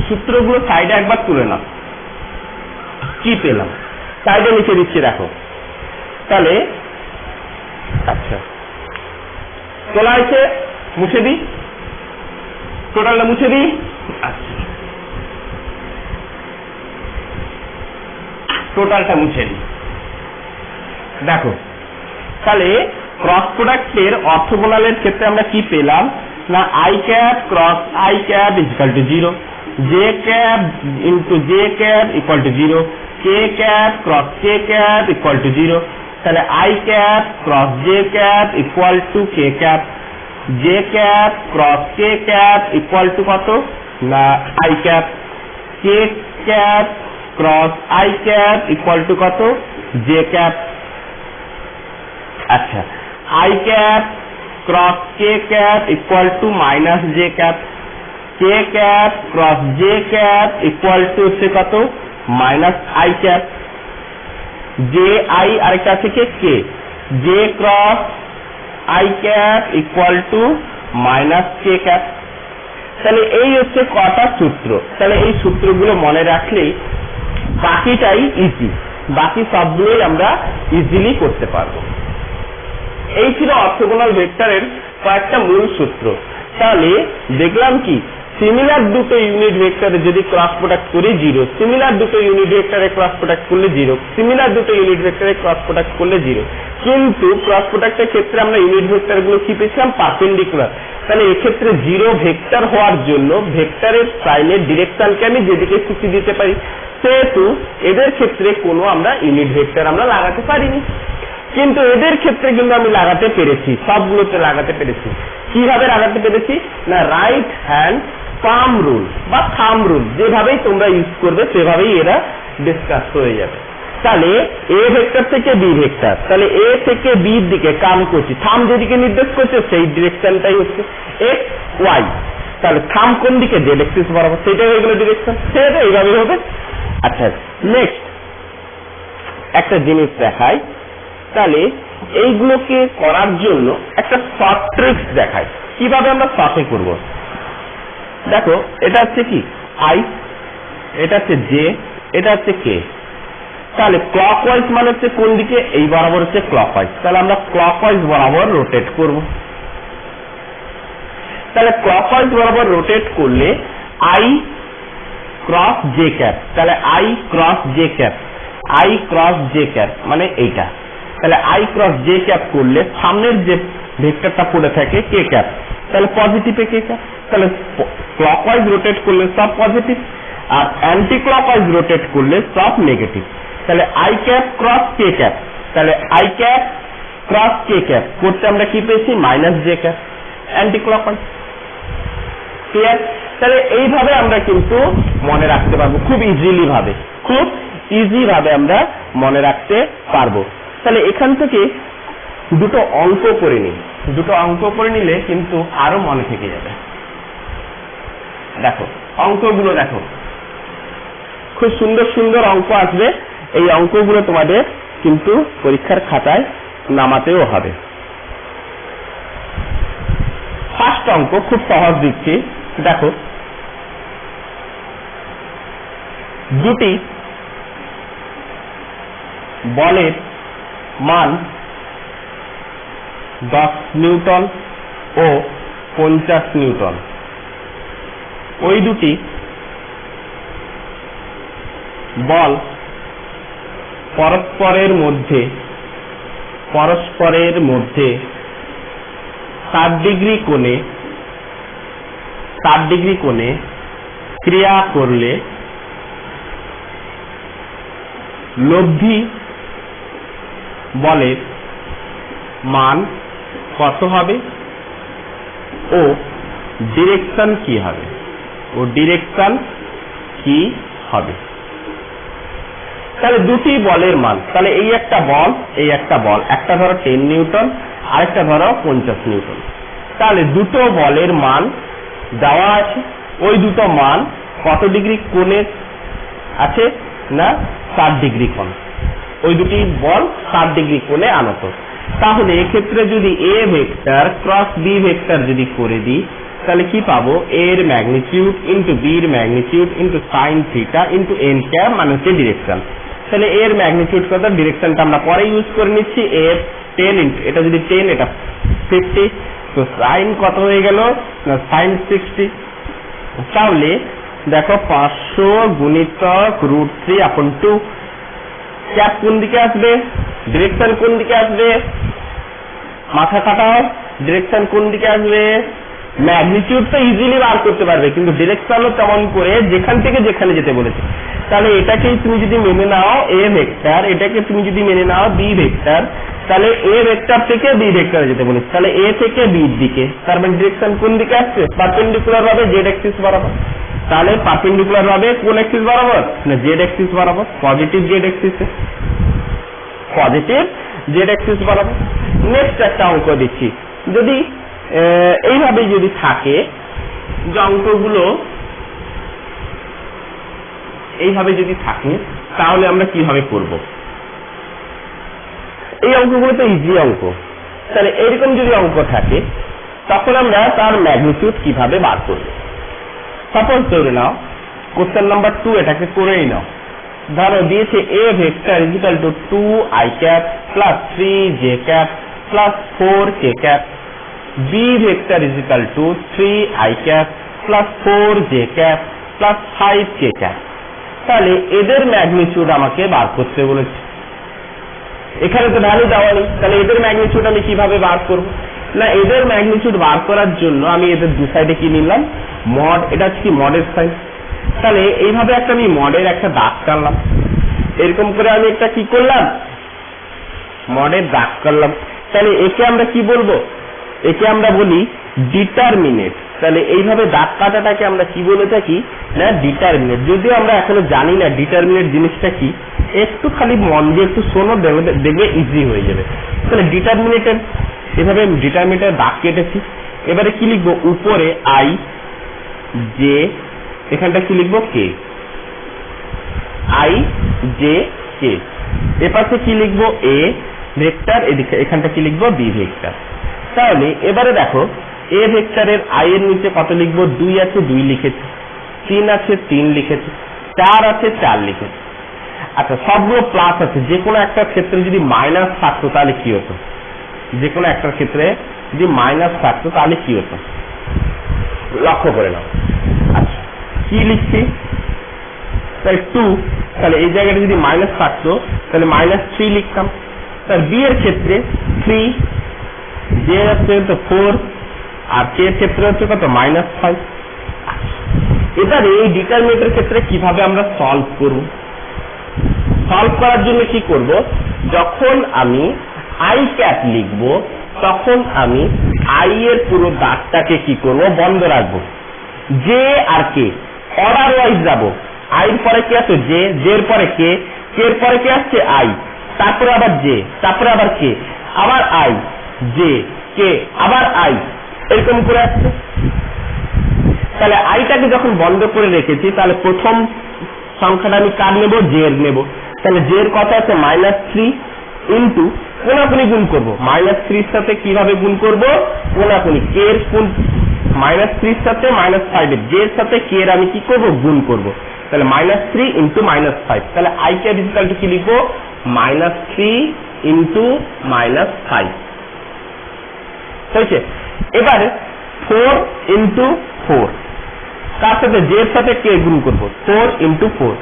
সূত্রগুলো সাইডে একবার তুলে নাও। কি পেলাম সাইডে লিখে দিচ্ছি, দেখো। তাহলে আচ্ছা তোলা হয়েছে, মুছে দিই, টোটালটা মুছে দিই। আচ্ছা টোটালটা মুছে দিই, দেখো। তাহলে ক্রস প্রোডাক্টের অর্থোগোনালের ক্ষেত্রে আমরা কি পেলাম? না i cap cross i cap equal to 0, j cap into j cap equal to 0, k cap cross K cap equal to 0। তাহলে I cap cross j cap equal to k cap, j cap cross K cap equal to কত? না i cap, k cap cross i cap equal to কত? J cap. আচ্ছা i cap cross K cap equal to minus J cap, k cap cross j cap equal to হচ্ছে কত? Minus i cap, j i আরেকটা আছে k, j cross i cap equal to minus k cap. তাহলে এই হচ্ছে কটা সূত্র। তাহলে এই সূত্রগুলো মনে রাখলেই বাকিটাই ইজি, বাকি সবগুলোই আমরা ইজিলি করতে পারবো। এই ছিল অর্থোগোনাল ভেক্টরের কয়েকটা মূল সূত্র। তাহলে দেখলাম কি? সিমিলার দুটো ইউনিট ভেক্টরে যদি ক্রস প্রোডাক্ট করি 0, সিমিলার দুটো ইউনিট ভেক্টরে ক্রস প্রোডাক্ট করলে 0, সিমিলার দুটো ইউনিট ভেক্টরে ক্রস প্রোডাক্ট করলে 0। কিন্তু ক্রস প্রোডাক্টের ক্ষেত্রে আমরা ইউনিট ভেক্টর গুলো কি পেয়েছিলাম? পারপেন্ডিকুলার। তাহলে এক্ষেত্রে 0 ভেক্টর হওয়ার জন্য ভেক্টরের সাইনের ডিরেকশনকে আমি যেদিকে খুশি দিতে পারি, সেহেতু এদের ক্ষেত্রে কোনো আমরা ইউনিট ভেক্টর আমরা লাগাতে পারিনি। কিন্তু এদের ক্ষেত্রে কিন্তু আমি লাগাতে পেরেছি, সবগুলোতে লাগাতে পেরেছি। কিভাবে লাগাতে পেরেছি? না রাইট হ্যান্ড পাম রুল বা থাম রুল, যেভাবেই তোমরা ইউজ করবে সেভাবেই এরা ডিসকাস হয়ে যাবে। তাহলে এ ভেক্টর থেকে বি ভেক্টর, তাহলে এ থেকে বির দিকে কাম করছি, থাম যেদিকে নির্দেশ করছে সেই ডিরেকশনটাই হচ্ছে এক্স ওয়াই। তাহলে থাম কোন দিকে? জেড এক্সিস বরাবর, সেটাই হয়ে গেল ডিরেকশন, সেটা এইভাবে হবে। আচ্ছা নেক্সট একটা জিনিস দেখাই। তাহলে এইগুলোকে করার জন্য একটা শর্ট ট্রিক্স দেখাই, কিভাবে আমরা শর্টে করব। দেখো এটা হচ্ছে কি? আই, এটা হচ্ছে জে, এটা হচ্ছে কে। তাহলে ক্লকওয়াইজ মানে হচ্ছে কোন দিকে? এই বরাবর হচ্ছে ক্লকওয়াইজ। তাহলে আমরা ক্লকওয়াইজ বরাবর রোটেট করব। তাহলে ক্লকওয়াইজ বরাবর রোটেট করলে আই ক্রস জে ক্যাপ, তাহলে I cross j cap, I cross j cap মানে এইটা। তাহলে আই ক্রস জে ক্যাপ করলে সামনের যে ভেক্টরটা পড়ে থাকে কে ক্যাপ, তাহলে পজিটিভে কে ক্যাপ। তাহলে ক্লকওয়াইজ রোটেট করলে সব পজিটিভ, আর অ্যান্টি ক্লকওয়াইজ রোটেট করলে সব নেগেটিভ। তাহলে I cap cross K cap, তাহলে I cap cross K cap করতে আমরা কি পেয়েছি? Minus J cap, anti clockwise. Clear? তাহলে এইভাবে আমরা কিন্তু মনে রাখতে পারবো, খুব ইজিলি ভাবে, খুব ইজি ভাবে আমরা মনে রাখতে পারবো। তাহলে এখান থেকে দুটো অঙ্ক করে নিই, দুটো অঙ্ক করে নিলে কিন্তু আরো মনে থেকে যাবে। দেখো অঙ্কগুলো দেখো, খুব সুন্দর সুন্দর অঙ্ক আসবে। এই অঙ্কগুলো তোমাদের কিন্তু পরীক্ষার খাতায় নামাতেও হবে। ফার্স্ট অঙ্ক খুব সহজ দিচ্ছি, দেখো দুটি বলের মান 10 নিউটন ও 50 নিউটন, ওই দুটি বল পরস্পরের মধ্যে 60 ডিগ্রি কোণে ক্রিয়া করলে লব্ধি বলের মান কত হবে ও ডিরেকশন কি হবে তাহলে দুটি বলের মান, তাহলে এই একটা বল একটা ধরো 10 নিউটন আরেকটা ধরো 50 নিউটন। তাহলে দুটো বলের মান দেওয়া আছে, ওই দুটো মান কত ডিগ্রি কোণে আছে না 60 ডিগ্রি কোণ, ওই দুটি বল 60 ডিগ্রি কোণে আনত। তাহলে এক্ষেত্রে যদি a vector cross B vector যদি করে দিই তাহলে কি পাবো, এর ম্যাগনিটিউড ইন্টু বির magnitude into sine theta into n cap মানে হচ্ছে ডিরেকশন। তাহলে এর ম্যাগনিটিউড কত, ডিরেকশনটা আমরা পরে ইউজ করে নিচ্ছি, এর 10 ইন্টু এটা যদি 10 এটা 50, তো সাইন কত হয়ে গেল না সাইন 60। তাহলে দেখো 500 গুণিতক √3/2, ক্যাপ কোন দিকে আসবে, ডিরেকশন কোন দিকে আসবে, মাথা কাটাও, ডিরেকশন কোন দিকে আসবে, ম্যাগনিটিউড তো ইজিলি বার করতে পারবে কিন্তু ডিরেকশনও তেমন করে যেখান থেকে যেখানে যেতে বলেছে। তাহলে এটাকেই তুমি যদি মেনে নাও এ ভেক্টর, এটাকে তুমি যদি মেনে নাও বি ভেক্টর, তাহলে এ ভেক্টর থেকে বি ভেক্টরে যেতে বলেছে, তাহলে এ থেকে বির দিকে, তার মানে ডিরেকশন কোন দিকে আসছে, পারপেন্ডিকুলার ভাবে জেড অ্যাক্সিস বরাবর। তাহলে পারপেন্ডিকুলার ভাবে কোন অ্যাক্সিস বরাবর না জেড অ্যাক্সিস বরাবর, পজিটিভ জেড অ্যাক্সিস বরাবর। নেক্সট একটা অঙ্ক দিচ্ছি, যদি এইভাবে যদি থাকে যে অঙ্কগুলো এইভাবে যদি থাকে তাহলে আমরা কিভাবে করব, এই অঙ্কগুলো তো ইজি অঙ্ক। তাহলে এরকম যদি অঙ্ক থাকে তখন আমরা তার ম্যাগনিটিউড কিভাবে বার করব। সাপোজ ধরে নাও কোশ্চেন নাম্বার 2 এটাকে করেই নাও, ধরো দিয়েছে a vector equal to 2i cap plus 3j cap plus 4k cap, b vector equal to 3i cap plus 4j cap plus 5k cap. তাহলে এদের ম্যাগনিটিউড আমাকে বার করতে বলেছে, এখানে তো ভ্যালু দেওয়া নেই, তাহলে এদের ম্যাগনিটিউড আমি কিভাবে বার করব না, এদের ম্যাগনিটিউড বার করার জন্য আমি এদের দু সাইডে কি নিলাম মড, এটা হচ্ছে কি মডের সাইড। তাহলে এইভাবে একটা আমি মডের একটা দাগ টানলাম, এরকম করে আমি একটা কি করলাম মডের দাগ করলাম। তাহলে একে আমরা কি বলবো, একে আমরা বলি ডিটারমিনেট। তাহলে এইভাবে দাগ কাটাটাকে আমরা কি বলে থাকি না ডিটারমিনেট। যদিও আমরা এখনো জানি না ডিটারমিনেট জিনিসটা কি, একটু খালি মন দিয়ে একটু শোনো, দেখবে ইজি হয়ে যাবে। তাহলে ডিটারমিনেটের এভাবে ডিটারমিনেটের দাগ কেটেছি। এবারে কি লিখবো, উপরে আই জে, এখানটা কি লিখবো কে, আই জে কে, এপাশে কি লিখবো এ ভেক্টর, এদিকে এখানটা কি লিখবো বি ভেক্টর। তাহলে এবারে দেখো এ ভেক্টরের আই এর নিচে কত লিখবো, 2 আছে 2 লিখেছি, 3 আছে 3 লিখেছি, 4 আছে 4 লিখেছি। আচ্ছা সবগুলো প্লাস আছে, যে কোনো একটা ক্ষেত্রে যদি মাইনাস থাকতো তাহলে কি হতো, যে কোনো একটা ক্ষেত্রে যদি মাইনাস থাকতো তাহলে কি হতো লক্ষ্য করে নাও। আচ্ছা কি লিখছি, তাহলে 2, তাহলে এই জায়গাটা যদি মাইনাস থাকতো তাহলে -3 লিখতাম। তার বি এর ক্ষেত্রে 3, জে এর ক্ষেত্রে 4 আর কে এর ক্ষেত্রে হচ্ছে কত -5। এবারে এই ডিটারমিনেটের ক্ষেত্রে কিভাবে আমরা সলভ করব, সলভ করার জন্য কি করব, যখন আমি আই ক্যাপ লিখব তখন আমি আই এর পুরো দাগটাকে কি করব বন্ধ রাখবো, জে আর কে অর্ডার ওয়াইজ যাবো, আই এর পরে কি আছে জে, জে এর পরে কে, কে এর পরে কি আসছে আই, তারপরে আবার জে, তারপরে আবার কে, আবার আই জে কে, আবার আই, এরকম করে আসছে। তাহলে আইটাকে যখন বন্ধ করে রেখেছি তাহলে প্রথম সংখ্যাটা আমি কার নেব, জে এর নেব। তাহলে জে এর কথা আছে -3 ইন্টু কোনাকুনি গুণ করবো, -3 এর সাথে কিভাবে গুণ করবো কোনাকুনি, কে এর কোন -3 এর সাথে -5 এর, জে এর সাথে কে এর আমি কি করবো গুণ করবো। তাহলে -3 ইন্টু -5, তাহলে আই কে ইকুয়াল টু কি লিখবো -3 ইন্টু -5 হয়েছে। এবারে 4 ইন্টু 4 তার সাথে জে এর সাথে কে গুণ করবো, 4 ইন্টু 4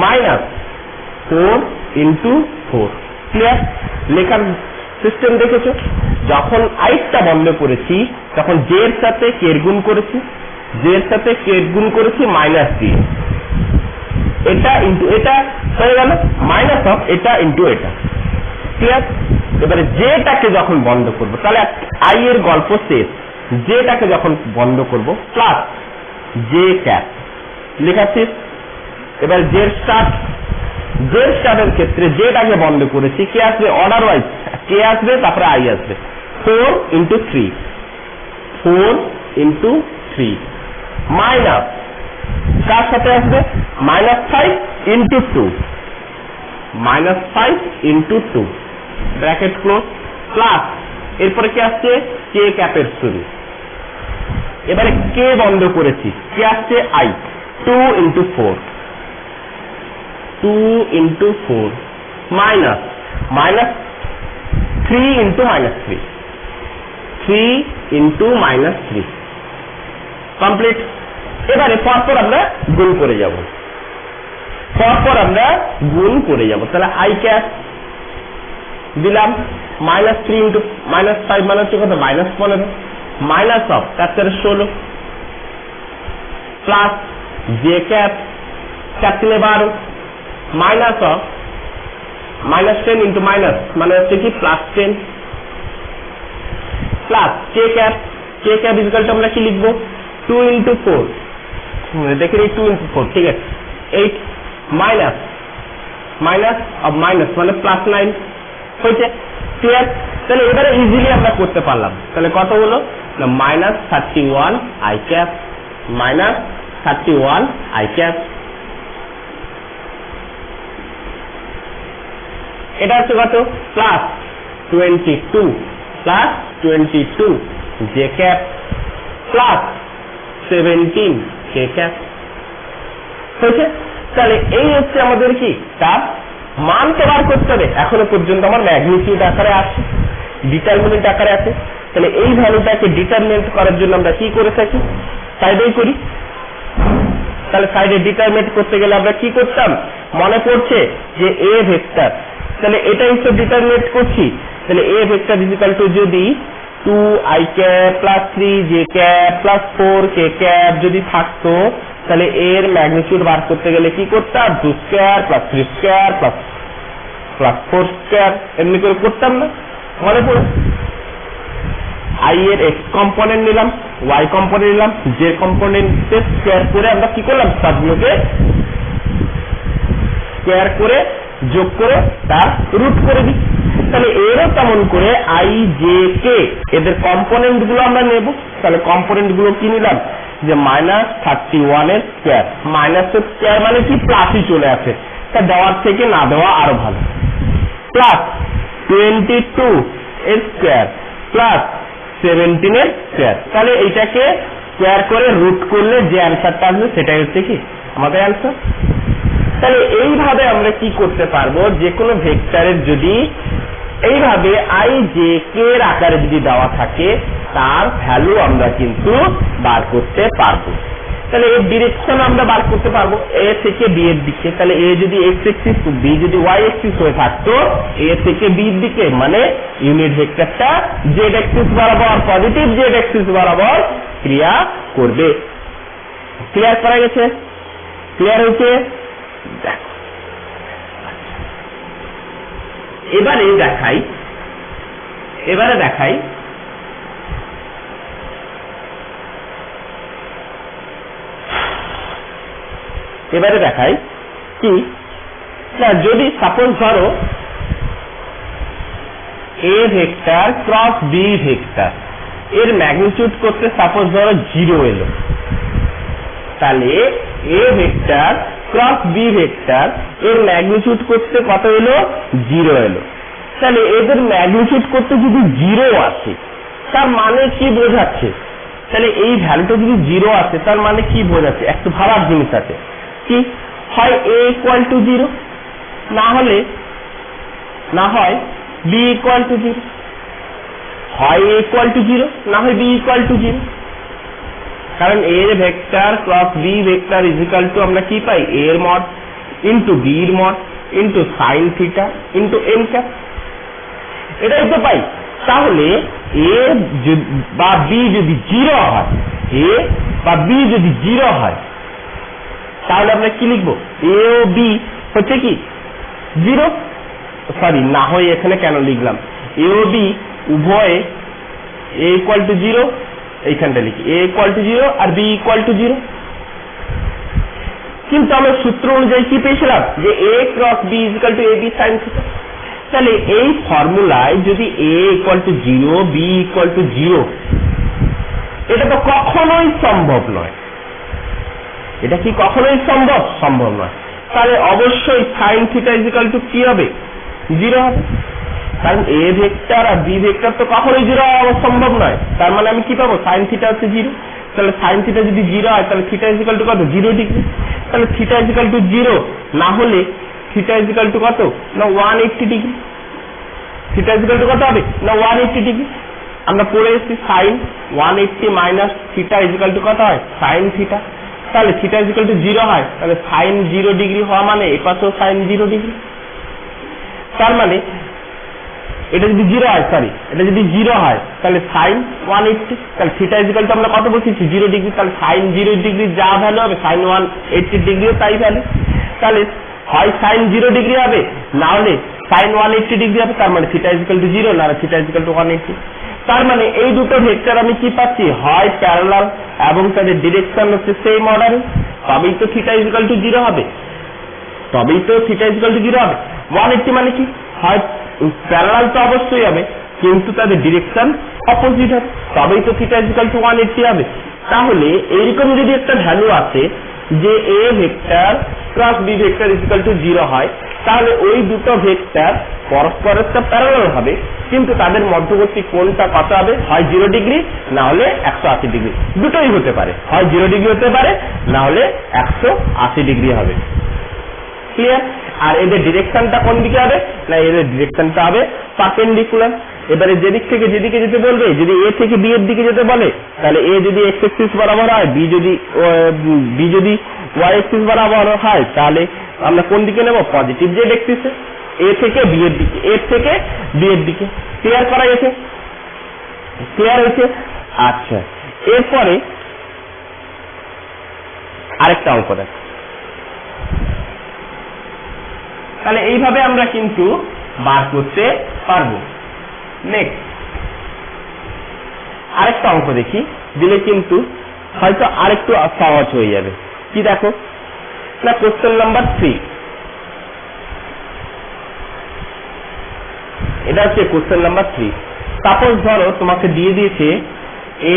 -4 ইন্টু 4। ক্লিয়ার? লেখার সিস্টেম দেখেছো? যখন আইটা বন্ধ করেছি তখন জে এর সাথে কে এর গুণ করেছি, জে এর সাথে কে এর গুণ করেছি মাইনাস দিয়ে, এটা ইন্টু এটা হয়ে গেল মাইনাস অফ এটা ইন্টু এটা। ক্লিয়ার? এবারে জেটাকে যখন বন্ধ করব তাহলে আই এর গল্প শেষ। জেটাকে যখন বন্ধ করব প্লাস জে ক্যাপ লেখাচ্ছি। এবার জের স্টার্টের ক্ষেত্রে জেটাকে বন্ধ করেছি, কে আসবে অর্ডার ওয়াইজ, কে আসবে তারপরে আই আসবে। 4 ইন্টু 3, 4 ইন্টু 3 মাইনাস কার সাথে আসবে -5 into 2, -5 into 2 bracket close plus এরপরে কি আসছে কে ক্যাপের শুরু। এবারে কে বন্ধ করেছি, কে আসছে I, 2 into 4, 2 into 4 minus 3 into -3, 3 into -3 complete. এবারে পরপর আমরা গুণ করে যাব, তাহলে আই ক্যাপ দিলাম -3 ইন্টু -5 মানে হচ্ছে কত -15 minus of 4 plus J cap 4 12 minus of -10 into minus মানে হচ্ছে কি +10 প্লাস কে ক্যাপ ইকুয়াল আমরা কি লিখবো 2 ইন্টু 4 দেখেন এই 2 ইন্টু 4 ঠিক আছে 8 মাইনাস অফ মাইনাস মানে +9 হয়েছে। ক্লিয়ার? তাহলে এবারে ইজিলি আমরা করতে পারলাম। তাহলে কত হলো না -31 আই ক্যাপ, -31 আই ক্যাপ। এটা হচ্ছে কত +22 জে ক্যাপ প্লাস 17 কে ক্যাপ হয়েছে। তাহলে এই হচ্ছে আমাদের কি তার মানকে বার করতে হবে। এখনো পর্যন্ত আমার ম্যাগনিটিউড আকারে আছে, ডিটারমিনেন্ট আকারে আছে। তাহলে এই ভ্যালুটাকে ডিটারমিনেন্ট করার জন্য আমরা কি করে থাকি, সাইডেই করি। তাহলে সাইডে ডিটারমিনেন্ট করতে গেলে আমরা কি করতাম মনে পড়ছে যে এ ভেক্টর, তাহলে এটাই তো ডিটারমিনেন্ট করছি। তাহলে এ ভেক্টর ইজ ইকুয়াল টু যদি 2 I cap plus 3 J cap plus 4 K cap যদি থাকতো তাহলে এর ম্যাগনিটিউড বার করতে গেলে কি করতাম 2 square plus 3 square plus 4 square এমনি করে করতাম না, মনে পড়ে। আই এর এক্স কম্পোনেন্ট নিলাম, ওয়াই কম্পোনেন্ট নিলাম, জে কম্পোনেন্টের স্কয়ার করে আমরা কি করলাম সবগুলোকে স্কয়ার করে যোগ করে তার রুট করে দিই। তাহলে এরও তেমন করে আই জে কে এদের কম্পোনেন্ট গুলো আমরা নেব। তাহলে কম্পোনেন্ট গুলো কি নিলাম যে -31 এর স্কয়ার, মাইনাস এর স্কয়ার মানে কি প্লাসই চলে আসে, তা দেওয়ার থেকে না দেওয়া আরো ভালো, প্লাস 22 এর স্কয়ার প্লাস 17 এর স্কয়ার। তাহলে এইটাকে স্কয়ার করে রুট করলে যে অ্যান্সারটা আসবে সেটাই হচ্ছে কি আমাদের অ্যান্সার। তাহলে এইভাবে আমরা কি করতে পারবো, যে কোনো ভেক্টরের যদি এইভাবে আই জে কে এর আকারে যদি দেওয়া থাকে তার ভ্যালু আমরা কিন্তু বার করতে পারবো। তাহলে এর ডিরেকশন আমরা বার করতে পারবো এ থেকে বি এর দিকে। তাহলে এ যদি এক্স অ্যাক্সিস বি যদি ওয়াই অ্যাক্সিস হয়ে থাকতো এ থেকে বি এর দিকে মানে ইউনিট ভেক্টরটা জেড অ্যাক্সিস বরাবর পজিটিভ জেড অ্যাক্সিস বরাবর ক্রিয়া করবে। ক্লিয়ার করা গেছে? ক্লিয়ার হয়েছে? এবারে দেখাই কি না, যদি সাপোজ ধরো a vector cross B vector এর ম্যাগনিটিউড করতে সাপোজ ধরো 0 এলো, তাহলে এ ভেক্টর ক্রস বি ভেক্টর এর ম্যাগনিটিউড করতে কত এলো 0 এলো। তাহলে এদের ম্যাগনিটিউড করতে যদি 0 আসে তার মানে কি বোঝাচ্ছে, তাহলে এই ভ্যালুটা যদি 0 আসে তার মানে কি বোঝাচ্ছে একটু ভাবার জিনিস আছে কি, হয় a ইকুয়াল টু 0 না হয় b ইকুয়াল টু 0, হয় a ইকুয়াল টু 0 না হয় b ইকুয়াল টু 0। কারণ a এর vector cross b vector is equal to আমরা কি পাই a এর মড ইনটু b এর mod. Into sine theta into n cap, এটাই তো পাই। তাহলে এ বা বি যদি 0 হয়, এ বা বি যদি 0 হয়, তাহলে আমরা কি লিখবো? এ ও বি হচ্ছে কি 0, সরি না হয় এখানে কেন লিখলাম, এ ও বি উভয়ে এ ইকুয়াল টু 0, এইখানটা লিখি এ ইকুয়াল টু 0 আর বি ইকুয়াল টু 0। কিন্তু আমরা সূত্র অনুযায়ী কি পেয়েছিলাম যে এ cross B equal to A B sine theta. তাহলে এই ফর্মুলায় যদি A equal to 0, B equal to 0, এটা তো কখনোই সম্ভব নয়। এটা কি কখনোই সম্ভব নয়। তাহলে অবশ্যই সাইন থিটা ইকুয়াল টু কি হবে? 0 হবে, কারণ এ ভেক্টর আর বি ভেক্টর তো কখনোই 0 হওয়া সম্ভব নয়। তার মানে আমি কি পাবো? সাইন থিটা হচ্ছে 0। তাহলে সাইন থিটা যদি 0 হয়, তাহলে থিটা ইকুয়াল টু কত? 0 ডিগ্রি। তাহলে থিটা ইকুয়াল টু 0 না হলে থিটা ইকুয়াল টু কত? না 180 ডিগ্রি। থিটা ইকুয়াল টু কত হবে? না 180 ডিগ্রি। আমরা পড়ে এসেছি sine 180 minus theta equal to কত হয়? Sine theta. তাহলে থিটা ইকুয়াল টু 0 হয়, তাহলে সাইন 0 ডিগ্রি হওয়া মানে এপাশেও সাইন 0 ডিগ্রি। তার মানে এটা যদি 0 হয়, সরি এটা যদি 0 হয় তাহলে সাইন 180, তাহলে থিটা ইকুয়াল টু আমরা কত বসিয়েছি? 0 ডিগ্রি। তাহলে সাইন 0 ডিগ্রি যা ভ্যালু হবে সাইন 180 ডিগ্রিও তাই ভ্যালু। তাহলে হয় সাইন 0 ডিগ্রি হবে, না হলে সাইন 180 ডিগ্রি হবে। তার মানে থিটা ইকুয়াল টু 0, না থিটা ইকুয়াল টু 180। তার মানে এই দুটো ভেক্টর আমি কি পাচ্ছি? হয় প্যারালাল এবং তাদের ডিরেকশন হচ্ছে সেম অর্ডারে, তবেই তো থিটা ইকুয়াল টু 0 হবে, তবেই তো থিটা ইকুয়াল টু 0 হবে। 180 মানে কি? হয় প্যারালাল তো অবশ্যই হবে, কিন্তু তাদের ডিরেকশন অপোজিট হবে, তবেই তো থিটা ইকুয়াল টু 180 হবে। তাহলে এইরকম যদি একটা ভ্যালু আছে যে a vector cross B vector equal to 0 হয়, তাহলে ওই দুটো ভেক্টর পরস্পরের তো প্যারালাল হবে, কিন্তু তাদের মধ্যবর্তী কোণটা কত হবে? হয় 0 ডিগ্রি, না হলে 180 ডিগ্রি। দুটোই হতে পারে, হয় 0 ডিগ্রি হতে পারে, না হলে 180 ডিগ্রি হবে। ক্লিয়ার? আর এদের ডিরেকশনটা কোন দিকে হবে? না এদের ডিরেকশনটা হবে পারপেন্ডিকুলার। এবারে যেদিক থেকে যেদিকে যেতে বলবে, যদি এ থেকে বি এর দিকে যেতে বলে, তাহলে এ যদি এক্স অ্যাক্সিস বরাবর হয়, বি যদি ওয়াই অ্যাক্সিস বরাবর হয়, তাহলে আমরা কোন দিকে নেব? পজিটিভ জেড অ্যাক্সিসে, এ থেকে বি এর দিকে, এর থেকে বি এর দিকে। ক্লিয়ার করা গেছে? ক্লিয়ার হয়েছে? আচ্ছা, এরপরে আরেকটা অঙ্ক দেখ। তাহলে এইভাবে আমরা কিন্তু বার করতে পারবো। নেক্সট আরেকটা অঙ্ক দেখি, দিলে কিন্তু হয়তো আরেকটু সহজ হয়ে যাবে। কি দেখো না, কোশ্চেন নাম্বার 3, এটা হচ্ছে কোশ্চেন নাম্বার 3। সাপোজ ধরো তোমাকে দিয়ে দিয়েছে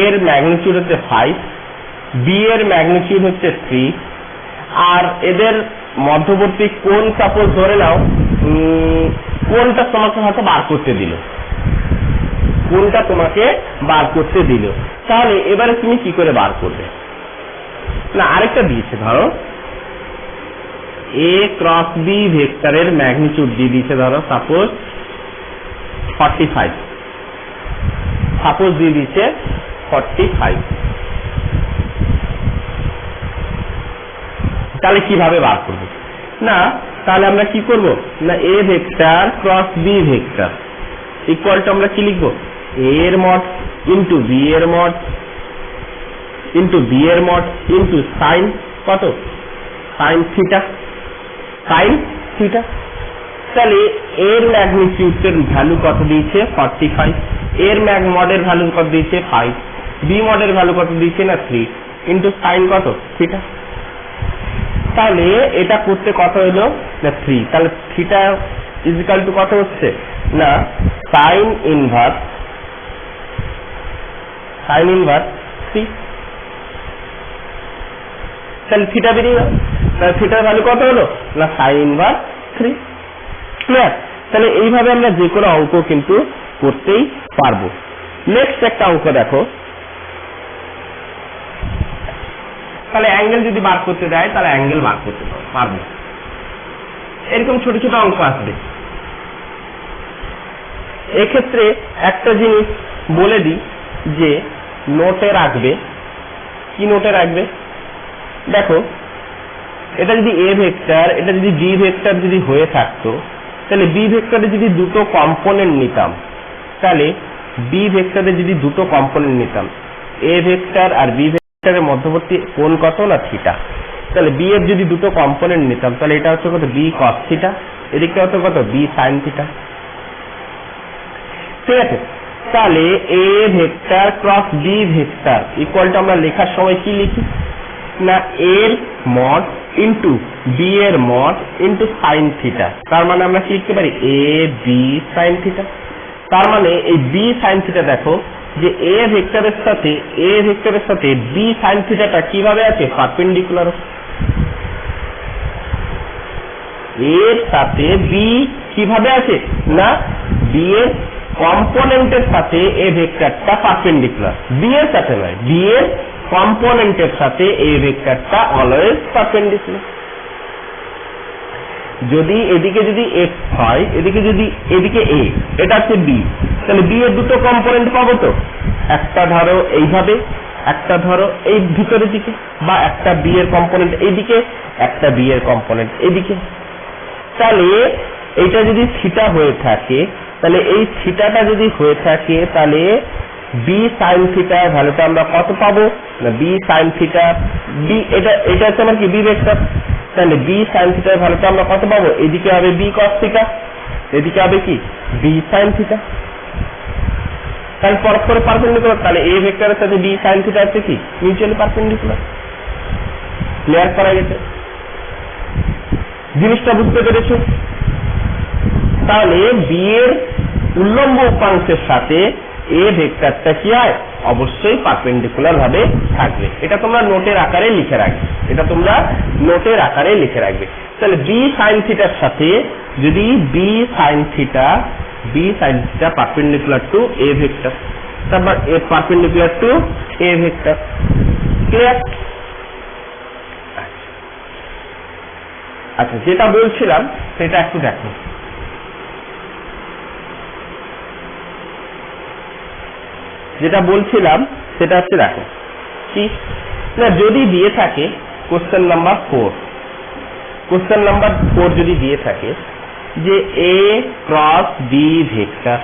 এর ম্যাগনিটিউড হচ্ছে 5, বি এর ম্যাগনিটিউড হচ্ছে 3, আর এদের মধ্যবর্তী কোণ সাপোজ ধরে নাও, কোণটা তোমাকে হয়তো বার করতে দিল, কোণটা তোমাকে বার করতে দিল। তাহলে এবারে তুমি কি করে বার করবে? না আরেকটা দিয়েছে, ধরো এ ক্রস বি ভেক্টরের ম্যাগনিটিউড দিয়ে দিয়েছে, ধরো সাপোজ 45, সাপোজ দিয়ে দিয়েছে 45। তাহলে কিভাবে বার করবো? না তাহলে আমরা কি করব? না a vector cross B vector equal to আমরা কি লিখবো? এ এর মড ইন্টু বি এর মড ইন্টু বি এর মড ইন্টু সাইন কত? Sine theta, sine theta. তাহলে এর ম্যাগনিটিউডের ভ্যালু কত দিয়েছে? 45, এর মডের ভ্যালু কত দিয়েছে? 5, বি মডের ভ্যালু কত দিয়েছে? না 3, ইন্টু সাইন কত? থিটা। তাহলে এটা করতে কত হলো? না 3। তাহলে থিটা ইকুয়াল টু কত হচ্ছে? না সাইন ইনভার্স 3। তাহলে থিটা বেরিয়ে গেল। তাহলে থিটার ভ্যালু কত হলো? না সাইন ইনভার্স 3। ক্লিয়ার? তাহলে এইভাবে আমরা যে কোনো অঙ্ক কিন্তু করতেই পারবো। নেক্সট একটা অঙ্ক দেখো। তাহলে অ্যাঙ্গেল যদি বার করতে দেয়, তাহলে অ্যাঙ্গেল বার করতে পারবো। এরকম ছোট ছোট অঙ্ক আসবে। এক্ষেত্রে একটা জিনিস বলে দিই যে নোটে রাখবে। কি নোটে রাখবে? দেখো এটা যদি এ ভেক্টর, এটা যদি বি ভেক্টর যদি হয়ে থাকতো, তাহলে বি ভেক্টরে যদি দুটো কম্পোনেন্ট নিতাম, তাহলে বি ভেক্টরে যদি দুটো কম্পোনেন্ট নিতাম, এ ভেক্টর আর বি ভেক্টরের মধ্যবর্তী কোণ কত না থিটা, তাহলে বি এর যদি দুটো কম্পোনেন্ট নিতাম, তাহলে এটা হচ্ছে কত বি কস থিটা, এদিকটা হচ্ছে কত বি সাইন থিটা। ঠিক আছে, তাহলে এ ভেক্টর ক্রস বি ভেক্টর ইকুয়ালটা আমরা লেখার সময় কি লিখি না এর মড ইন্টু বি এর মড ইন্টু সাইন থিটা। তার মানে আমরা কি লিখতে পারি এ বি সাইন থিটা। তার মানে এই বি সাইন থিটা দেখো যে এ ভেক্টরের সাথে বি সাইন থিটাটা কিভাবে আছে পারপেন্ডিকুলার, এর সাথে বি কিভাবে আছে না বি এর কম্পোনেন্টের সাথে এ ভেক্টরটা পারপেন্ডিকুলার, বি এর সাথে নয়, বি এর কম্পোনেন্টের সাথে এ ভেক্টরটা অলওয়েজ পারপেন্ডিকুলার। যদি এদিকে যদি x হয়, এদিকে a, এটা হচ্ছে b, তাহলে b এর দুটো কম্পোনেন্ট পাবো তো, একটা ধরো এইভাবে, একটা ধরো এই ভিতরের দিকে, বা একটা b এর কম্পোনেন্ট এইদিকে, একটা b এর কম্পোনেন্ট এইদিকে। তাহলে এইটা যদি থিটা হয়ে থাকে, তাহলে এই থিটাটা যদি হয়ে থাকে, তাহলে বি সাইন থিটা ভ্যালুটা আমরা কত পাবো না বি সাইন থিটা, বি এটা হচ্ছে আমার কি বি ভেক্টর, তাহলে বি সাইন থিটার ভ্যালুটা আমরা কত পাবো, এদিকে হবে বি কস থিটা, এদিকে হবে কি বি সাইন থিটা। তাহলে পরস্পর পারপেন্ডিকুলার, তাহলে এ ভেক্টরের সাথে বি সাইন থিটা হচ্ছে কি মিউচুয়ালি পারপেন্ডিকুলার। ক্লিয়ার করা গেছে, জিনিসটা বুঝতে পেরেছো? তাহলে বি এর উল্লম্ব উপাংশের সাথে এ ভেক্টরটা কি হয় অবশ্যই পারপেন্ডিকুলার ভাবে থাকবে। এটা তোমরা নোটের আকারে লিখে রাখবে, তাহলে বি সাইন থিটার সাথে যদি B sine theta perpendicular to A vector, তারপর A perpendicular to A vector. Clear? আচ্ছা, যেটা বলছিলাম সেটা একটু দেখো। যেটা বলছিলাম সেটা হচ্ছে দেখো কি না, যদি দিয়ে থাকে কোশ্চেন নাম্বার 4 যদি দিয়ে থাকে যে এ ক্রস বি ভেক্টর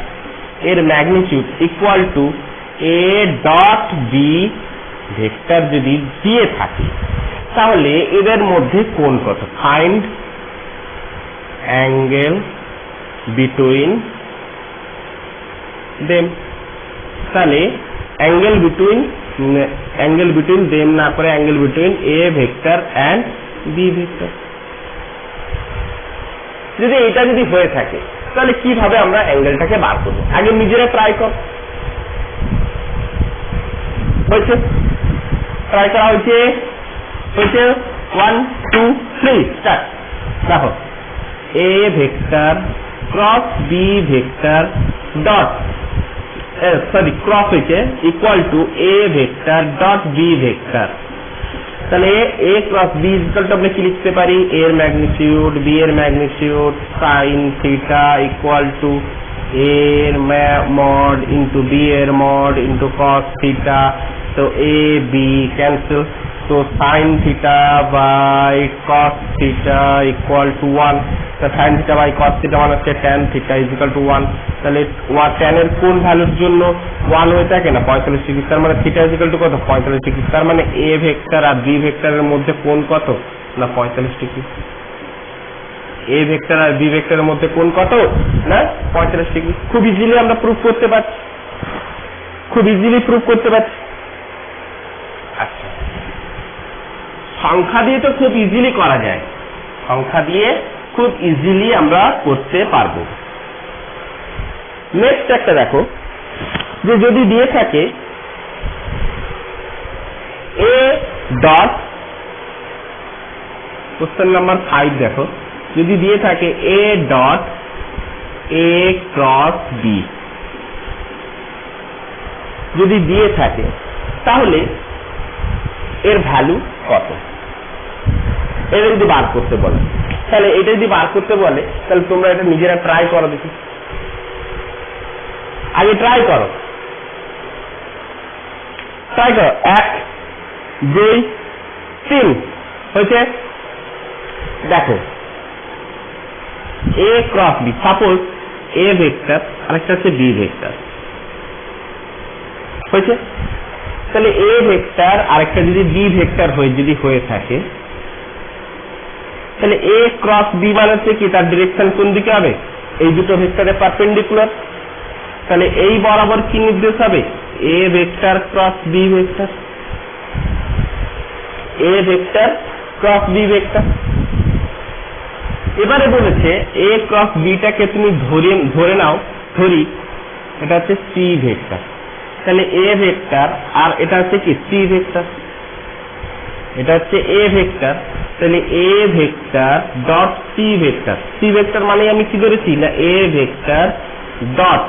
এর magnitude equal to a dot B vector যদি দিয়ে থাকে, তাহলে এদের মধ্যে কোণ কত, ফাইন্ড অ্যাঙ্গেল বিটুইন দেম। তাহলে অ্যাঙ্গেল বিটুইন দেম না করে angle between a vector and b vector. যদি এটা যদি হয়ে থাকে, তাহলে কিভাবে আমরা অ্যাঙ্গেলটাকে বার করবো, আগে নিজেরা ট্রাই কর। হয়েছে? ট্রাই করা হয়েছে? 1 2 3 স্টার্ট। দেখো A vector cross B vector dot cross হয়েছে equal to A vector dot B vector. তাহলে A cross B equal to আমরা কি লিখতে পারি, এর ম্যাগনিটিউড বি এর magnitude sine theta equal to এর মড ইন্টু বি এর মড ইন্টু কস থিটা। তো এ বি ক্যান্সেল, তো sine theta by cos theta equal to 1। Sine theta by cos theta মানে হচ্ছে tan theta is equal to 1। তাহলে tan এর কোন ভ্যালুর জন্য 1 হয়ে থাকে না 45 ডিগ্রি, তার মানে থিটা ইজ ইকুয়াল টু কত 45 ডিগ্রি। তার মানে এ ভেক্টর আর বি ভেক্টরের মধ্যে কোণ কত না 45 ডিগ্রি। এ ভেক্টর আর বি ভেক্টরের মধ্যে কোণ কত না 45 ডিগ্রি। খুব ইজিলি আমরা প্রুফ করতে পারছি, আচ্ছা, সংখ্যা দিয়ে তো খুব ইজিলি করা যায়, খুব ইজিলি আমরা করতে পারবো। নেক্সট একটা দেখো, যে যদি দিয়ে থাকে এ ডট, কোশ্চেন নাম্বার 5 দেখো, যদি দিয়ে থাকে a dot a cross b, যদি দিয়ে থাকে তাহলে এর ভ্যালু কত, এটা যদি বার করতে বলে, তাহলে এটা যদি বার করতে বলে তাহলে তোমরা এটা নিজেরা ট্রাই করো, দেখি আগে ট্রাই করো 1 2 3 হয়েছে। দেখো a cross b, suppose a vector আরেকটা হচ্ছে b ভেক্টর হয়েছে, তাহলে a ভেক্টর আরেকটা যদি b ভেক্টর হয়ে থাকে, তাহলে a ক্রস b মানে হচ্ছে কি তার ডিরেকশন কোন দিকে হবে, এই দুটো ভেক্টরের পারপেন্ডিকুলার। তাহলে এই বরাবর কি নির্দেশ হবে, a vector cross b vector, a vector cross b vector. এবারে বলেছে a ক্রস b টাকে তুমি ধরে নাও, ধরি এটা হচ্ছে c ভেক্টর, তাহলে a ভেক্টর আর এটা হচ্ছে কি c ভেক্টর, এটা হচ্ছে a ভেক্টর, তাহলে a vector dot c vector, c vector মানে আমি কি ধরেছি না a vector dot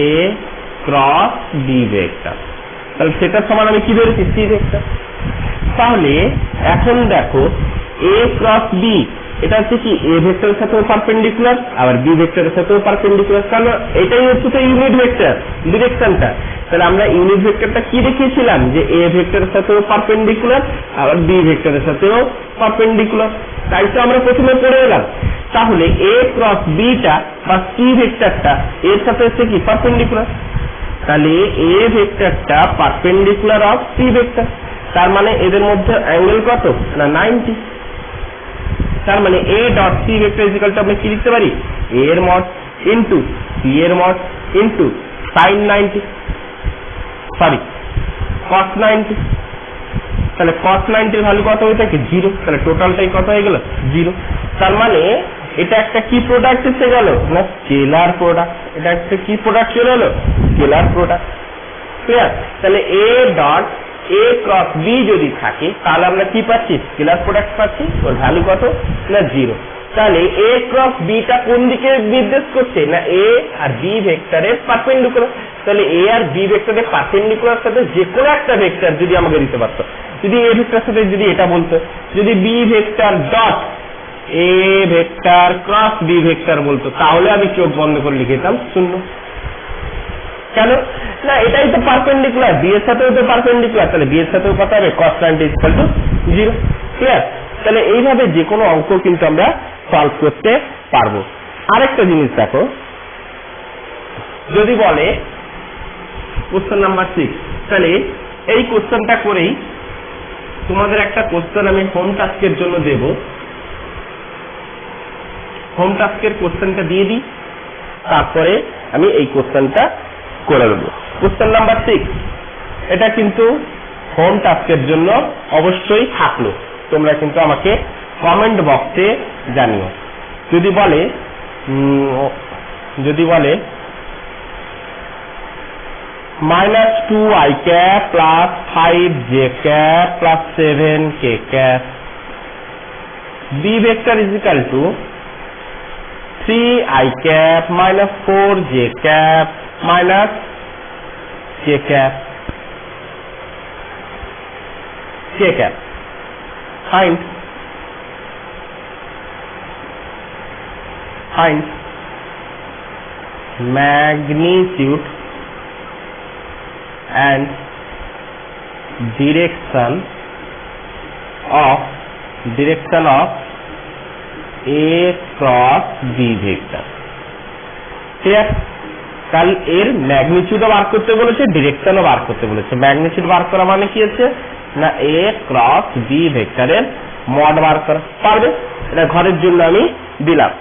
a cross b vector, তাহলে সেটার সমান আমি কি ধরেছি c ভেক্টর। তাহলে এখন দেখো a ক্রস b এটা হচ্ছে কি a ভেক্টরের সাথেও পারপেন্ডিকুলার আবার b ভেক্টরের সাথেও পারপেন্ডিকুলার, কারণ এটাই হচ্ছে তো ইউনিট ভেক্টর ডিরেকশনটা। তাহলে আমরা ইউনিট ভেক্টরটা কি দেখিয়েছিলাম যে a ভেক্টরের সাথেও পারপেন্ডিকুলার আবার b ভেক্টরের সাথেও পারপেন্ডিকুলার, তাই তো আমরা প্রথমে পড়ে এলাম। তাহলে a ক্রস b টা বা c ভেক্টরটা এর সাথে হচ্ছে কি পারপেন্ডিকুলার, তাহলে a ভেক্টরটা পারপেন্ডিকুলার অফ c ভেক্টর, তার মানে এদের মধ্যে অ্যাঙ্গেল কত না 90। তার মানে a dot c vector equal to আমরা কি লিখতে পারি, a এর মড ইনটু c এর mod into sin 90 sorry cos 90, তাহলে cos 90 এর ভ্যালু কত হয়ে থাকে 0, তাহলে টোটালটাই কত হয়ে গেল 0। তার মানে এটা একটা কি প্রোডাক্ট এসে গেল না স্কেলার প্রোডাক্ট, এটা একটা কি প্রোডাক্ট চলে এলো স্কেলার প্রোডাক্ট, ক্লিয়ার। তাহলে a dot a cross b যদি থাকে তাহলে আমরা কি পাচ্ছি স্কেলার প্রোডাক্ট পাচ্ছি, ওর ভ্যালু কত না 0। তাহলে a ক্রস b টা কোন দিকে নির্দেশ করছে না a আর b ভেক্টরের পারপেন্ডিকুলার, তাহলে a আর b ভেক্টরের পারপেন্ডিকুলার সাথে যে কোনো একটা ভেক্টর যদি আমাকে দিতে পারতো, যদি a ভেক্টরের সাথে যদি এটা বলতো, যদি b vector dot a vector cross b vector বলতো, তাহলে আমি চোখ বন্ধ করে লিখে দিতাম 0। কেন না এটাই তো পারপেন্ডিকুলার, b এর সাথেও তো পারপেন্ডিকুলার, তাহলে b এর সাথেও কত হবে cos 90 0, ক্লিয়ার। তাহলে এইভাবে যে কোনো অঙ্ক কিন্তু আমরা সলভ করতে পারবো। আরেকটা জিনিস দেখো, যদি বলে কোশ্চেন নাম্বার 6, তাহলে এই কোশ্চেনটা করেই তোমাদের একটা কোশ্চেন আমি হোম টাস্কের জন্য দেব, হোম টাস্কের কোশ্চেনটা দিয়ে দিই, তারপরে আমি এই কোশ্চেনটা করে দেব। কোশ্চেন নাম্বার 6 এটা কিন্তু হোম টাস্কের জন্য অবশ্যই থাকলো, তোমরা কিন্তু আমাকে কমেন্ট বক্সে জানিও। যদি বলে -2i cap plus 5j cap plus 7k cap b vector is equal to 3i cap minus 4j cap minus k cap find magnitude and direction of a cross b vector, clear. কাল এর ম্যাগনিটিউডও বার করতে বলেছে, ডিরেকশনও বার করতে বলেছে। Magnitude বার করা মানে কি হচ্ছে না a ক্রস b ভেক্টরের মড বার করা, পারবে? এটা ঘরের জন্য আমি দিলাম।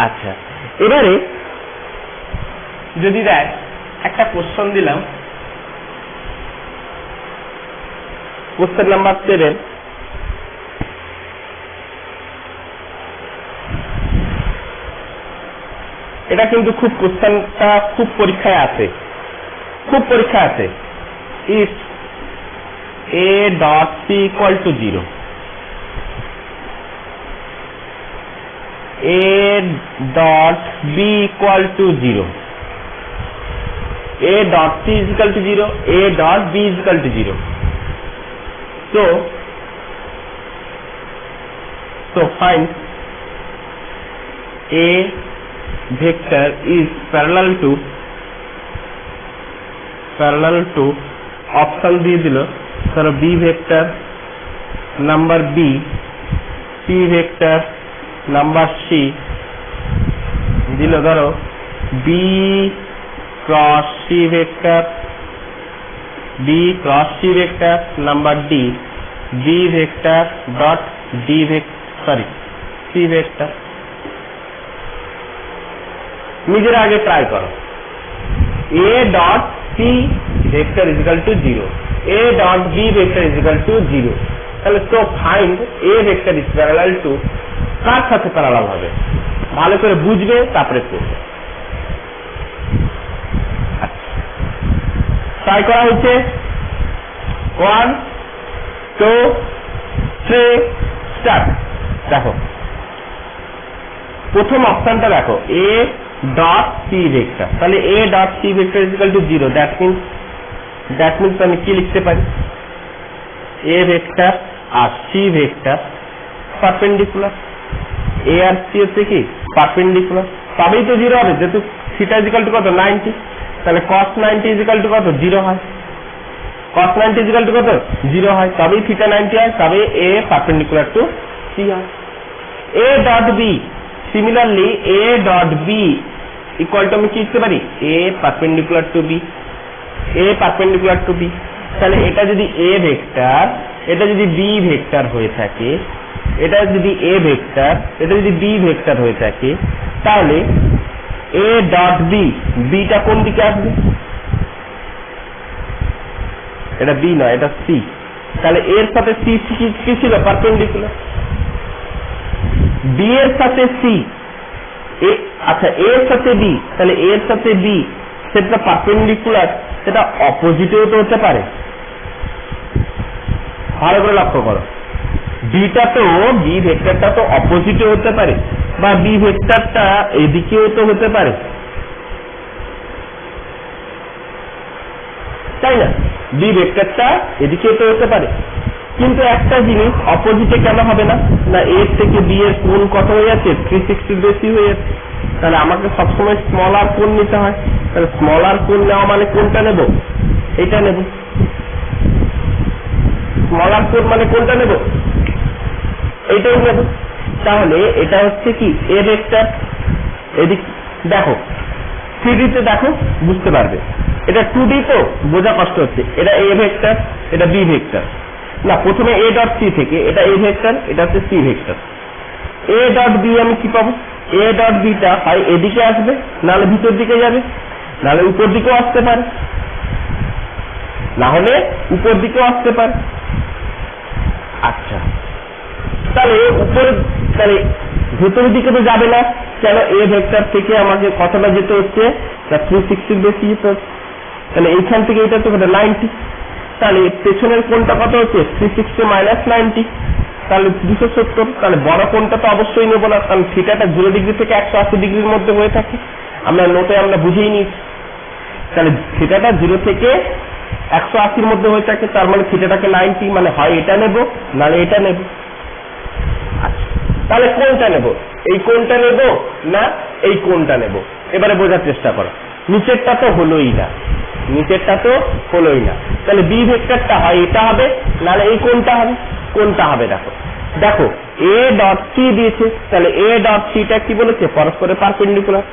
আচ্ছা, এবারে যদি দেখ একটা কোশ্চেন দিলাম, কোশ্চেন নাম্বার 7, এটা কিন্তু খুব কোশ্চেনটা খুব পরীক্ষায় আছে, if a dot c equal to 0, a dot b equal to 0, a dot c is equal to 0, a dot b is equal to 0. So find a vector is parallel to option দিয়ে দিল, ধরো b vector, number b c vector number c দিল ধরো b cross c vector number d b vector dot d c vector. নিজের আগে try করো। a dot c vector is equal to 0, a dot b vector is equal to 0, তাহলে তো find a vector is parallel to কার সাথে parallel হবে, ভালো করে বুঝবে তারপরে করবে। ট্রাই করা হচ্ছে 1 2 3 স্টার্ট। দেখো প্রথম অপশনটা দেখো a dot c vector, তাহলে a dot c vector is equal to 0, that means আমি কি লিখতে পারি a vector আর c vector পারপেন্ডিকুলার, a আর c হচ্ছে কি পারপেন্ডিকুলার, তবেই তো 0 হবে, যেহেতু থিটা is equal to কত 90, তাহলে cos 90 is equal to কত 0 হয়, cos 90 is equal to কত 0 হয়, তবেই থিটা 90 হয়, তবে a পারপেন্ডিকুলার টু c হয়। a dot b similarly a dot b equal to আমি কি লিখতে পারি a perpendicular to b, a perpendicular to b, তাহলে এটা যদি a ভেক্টর, এটা যদি b ভেক্টর হয়ে থাকে, এটা যদি a ভেক্টর, এটা যদি b ভেক্টর হয়ে থাকে, তাহলে a dot b, b টা কোন দিকে আসবে, এটা b নয় এটা c, তাহলে এর সাথে c কি ছিল পারপেন্ডিকুলার, b এর সাথে c, আচ্ছা a এর সাথে b, তাহলে a এর সাথে b সেটা পারপেন্ডিকুলার, সেটা অপোজিটেও তো হতে পারে, ভালো করে লক্ষ্য করো, বিটা তো বি ভেক্টরটা তো অপোজিটে হতে পারে, বা বি ভেক্টরটা এদিকেও তো হতে পারে, তাই না, বি ভেক্টরটা এদিকেও তো হতে পারে, কিন্তু একটা জিনিস অপোজিটে কেন হবে না, না এর থেকে বি এর কোণ কত হয়ে যাচ্ছে 360 বেশি হয়ে যাচ্ছে, তাহলে আমাকে সবসময় স্মল আর কোণ নিতে হয়, তাহলে স্মল আর কোণ নেওয়া মানে কোনটা নেব, এটা নেব, স্মল আর কোণ মানে কোনটা নেব, এইটাই নেব, তাহলে এটা হচ্ছে কি এ ভেক্টর, এদিক দেখো 3D তে দেখো বুঝতে পারবে, এটা 2D তো বোঝা কষ্ট হচ্ছে, এটা এ ভেক্টর এটা বি ভেক্টর, না প্রথমে a ডট c থেকে এটা a ভেক্টর এটা হচ্ছে c vector, a dot b আমি কি পাবো, a ডট b টা হয় এদিকে আসবে, নাহলে ভিতর দিকে যাবে, নাহলে উপর দিকেও আসতে পারে, না হলে উপর দিকেও আসতে পারে। আচ্ছা তাহলে উপরে, তাহলে ভেতরের দিকে তো যাবে না, কেন a ভেক্টর থেকে আমাকে কতটা যেতে হচ্ছে, 360 বেশি যেতে হচ্ছে, তাহলে এইখান থেকে এটা তো 90, তাহলে পেছনের কোণটা কত হচ্ছে 360 মাইনাস 90, তাহলে 270, তাহলে বড় কোণটা তো অবশ্যই নেবো না, কারণ থিটাটা 0 ডিগ্রি থেকে 180 ডিগ্রির মধ্যে হয়ে থাকে, আমরা নোটে আমরা বুঝেই নিয়েছি, তাহলে থিটাটা 0 থেকে 180 মধ্যে হয়ে থাকে, তার মানে থিটাটাকে 90, মানে হয় এটা নেব নাহলে এটা নেব। আচ্ছা তাহলে কোনটা নেব, এই কোণটা নেব না এই কোণটা নেব, এবারে বোঝার চেষ্টা করো, নিচেরটা তো হলোই না, নিচেরটা তো হলোই না, তাহলে বি ভেক্টরটা হয় এটা হবে নাহলে এই কোণটা হবে, কোনটা হবে দেখো, দেখো a ডট c দিয়েছে, তাহলে a ডট c টা কি বলেছে পরস্পরের পারপেন্ডিকুলার,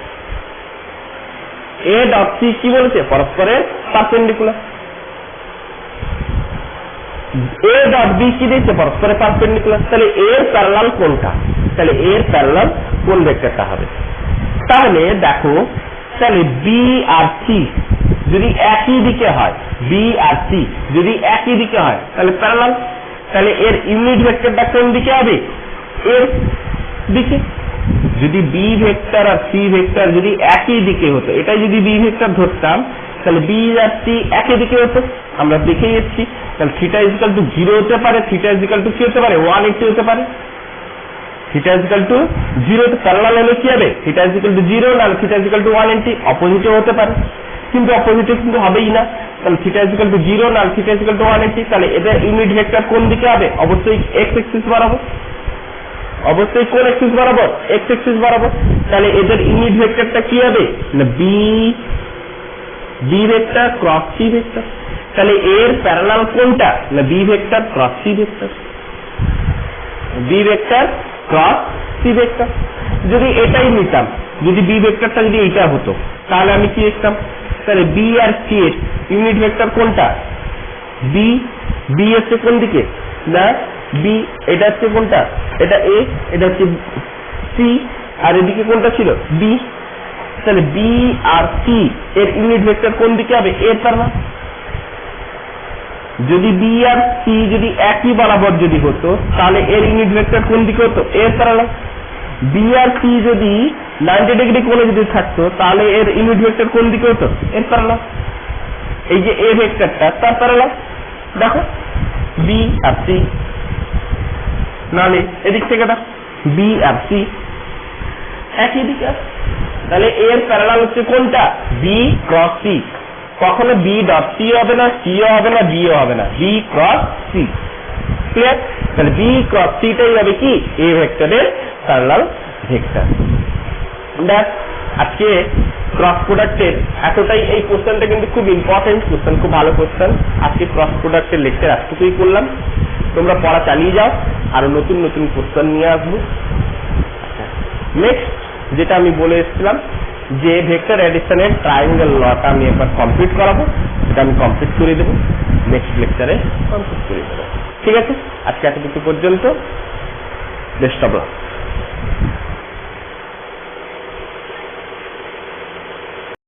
a ডট c কি বলেছে পরস্পরের পারপেন্ডিকুলার, a ডট b কি দিয়েছে পরস্পরের পারপেন্ডিকুলার, তাহলে এর প্যারালাল কোনটা, তাহলে এর প্যারালাল কোন ভেক্টরটা হবে, তাহলে দেখো তাহলে b আর c যদি একই দিকে হয়, b আর c যদি একই দিকে হয় তাহলে প্যারালাল, তাহলে এর ইউনিট ভেক্টরটা কোন দিকে হবে, এর দিকে, যদি b ভেক্টর আর c ভেক্টর যদি একই দিকে হতো, এটা যদি b ভেক্টর ধরতাম তাহলে b আর c একই দিকে হতো, আমরা দেখে যাচ্ছি, তাহলে থিটা ইজ ইকুয়াল টু 0 হতে পারে, থিটা ইজ ইকুয়াল টু কি হতে পারে 180 হতে পারে, থিটা ইজ ইকুয়াল টু 0 তে প্যারালাল হলে কি হবে, থিটা ইজ ইকুয়াল টু 0 না থিটা ইজ ইকুয়াল টু 180, অপোজিটও হতে পারে, কিন্তু অপোজিটে কিন্তু হবেই না, তাহলে থিটা ইজ ইকুয়াল টু 0 না থিটা ইজ ইকুয়াল টু 180, তাহলে এটা ইউনিট ভেক্টর কোন দিকে হবে, অবশ্যই x অ্যাক্সিস বরাবর, অবশ্যই কোন অ্যাক্সিস বরাবর, x অ্যাক্সিস বরাবর, তাহলে এদের ইউনিট ভেক্টরটা কি হবে না b ভেক্টর ক্রস c ভেক্টর, তাহলে এর প্যারালাল কোনটা না b ভেক্টর ক্রস c ভেক্টর, b vector cross c vector. যদি এটাই নিতাম, যদি বি ভেক্টরটা যদি এইটা হতো, তাহলে আমি কি লিখতাম? তাহলে বি আর সি এর ইউনিট ভেক্টর কোনটা? বি। বি হচ্ছে কোন দিকে? না বি, এটা হচ্ছে কোনটা? এটা এ, এটা হচ্ছে সি, আর এদিকে কোনটা ছিল? বি। তাহলে বি আর সি এর ইউনিট ভেক্টর কোন দিকে হবে? এর প্যারালাল। যদি বি আর সি যদি একই বরাবর যদি হতো, তাহলে এর ইউনিট ভেক্টর কোন দিকে হতো? এর প্যারালাল। বি আর সি যদি 90 ডিগ্রি কোণে যদি থাকতো, তাহলে এর ইউনিট ভেক্টর কোন দিকে হতো? এর প্যারালাল। এই যে এ ভেক্টরটা তার প্যারালাল, দেখো বি আর সি, নালে এদিক থেকে দেখো বি আর সি একই দিকে। তাহলে এর প্যারালাল হচ্ছে কোনটা? B cross c. কখনো বি ডট সি হবে না, সিও হবে না, বিও হবে না, বি ক্রস সি। ক্লিয়ার? তাহলে বি ক্রস সিটাই হবে কি? এ ভেক্টরের প্যারালাল ভেক্টর। দেখ, আজকে ক্রস প্রোডাক্টের এতটাই, এই কোশ্চেনটা কিন্তু খুব ইম্পর্টেন্ট কোশ্চেন, খুব ভালো কোশ্চেন। আজকে ক্রস প্রোডাক্টের লেকচার এতটুকুই করলাম। তোমরা পড়া চালিয়ে যাও, আরো নতুন নতুন কোশ্চেন নিয়ে আসবো। নেক্সট যেটা আমি বলে এসেছিলাম যে ভেক্টর অ্যাডিশনের ট্রায়াঙ্গেল লটা আমি একবার কমপ্লিট করাবো, সেটা আমি কমপ্লিট করে দেবো, নেক্সট লেকচারে কমপ্লিট করে দেবো। ঠিক আছে, আজকে এতটুকু পর্যন্ত। Best of luck.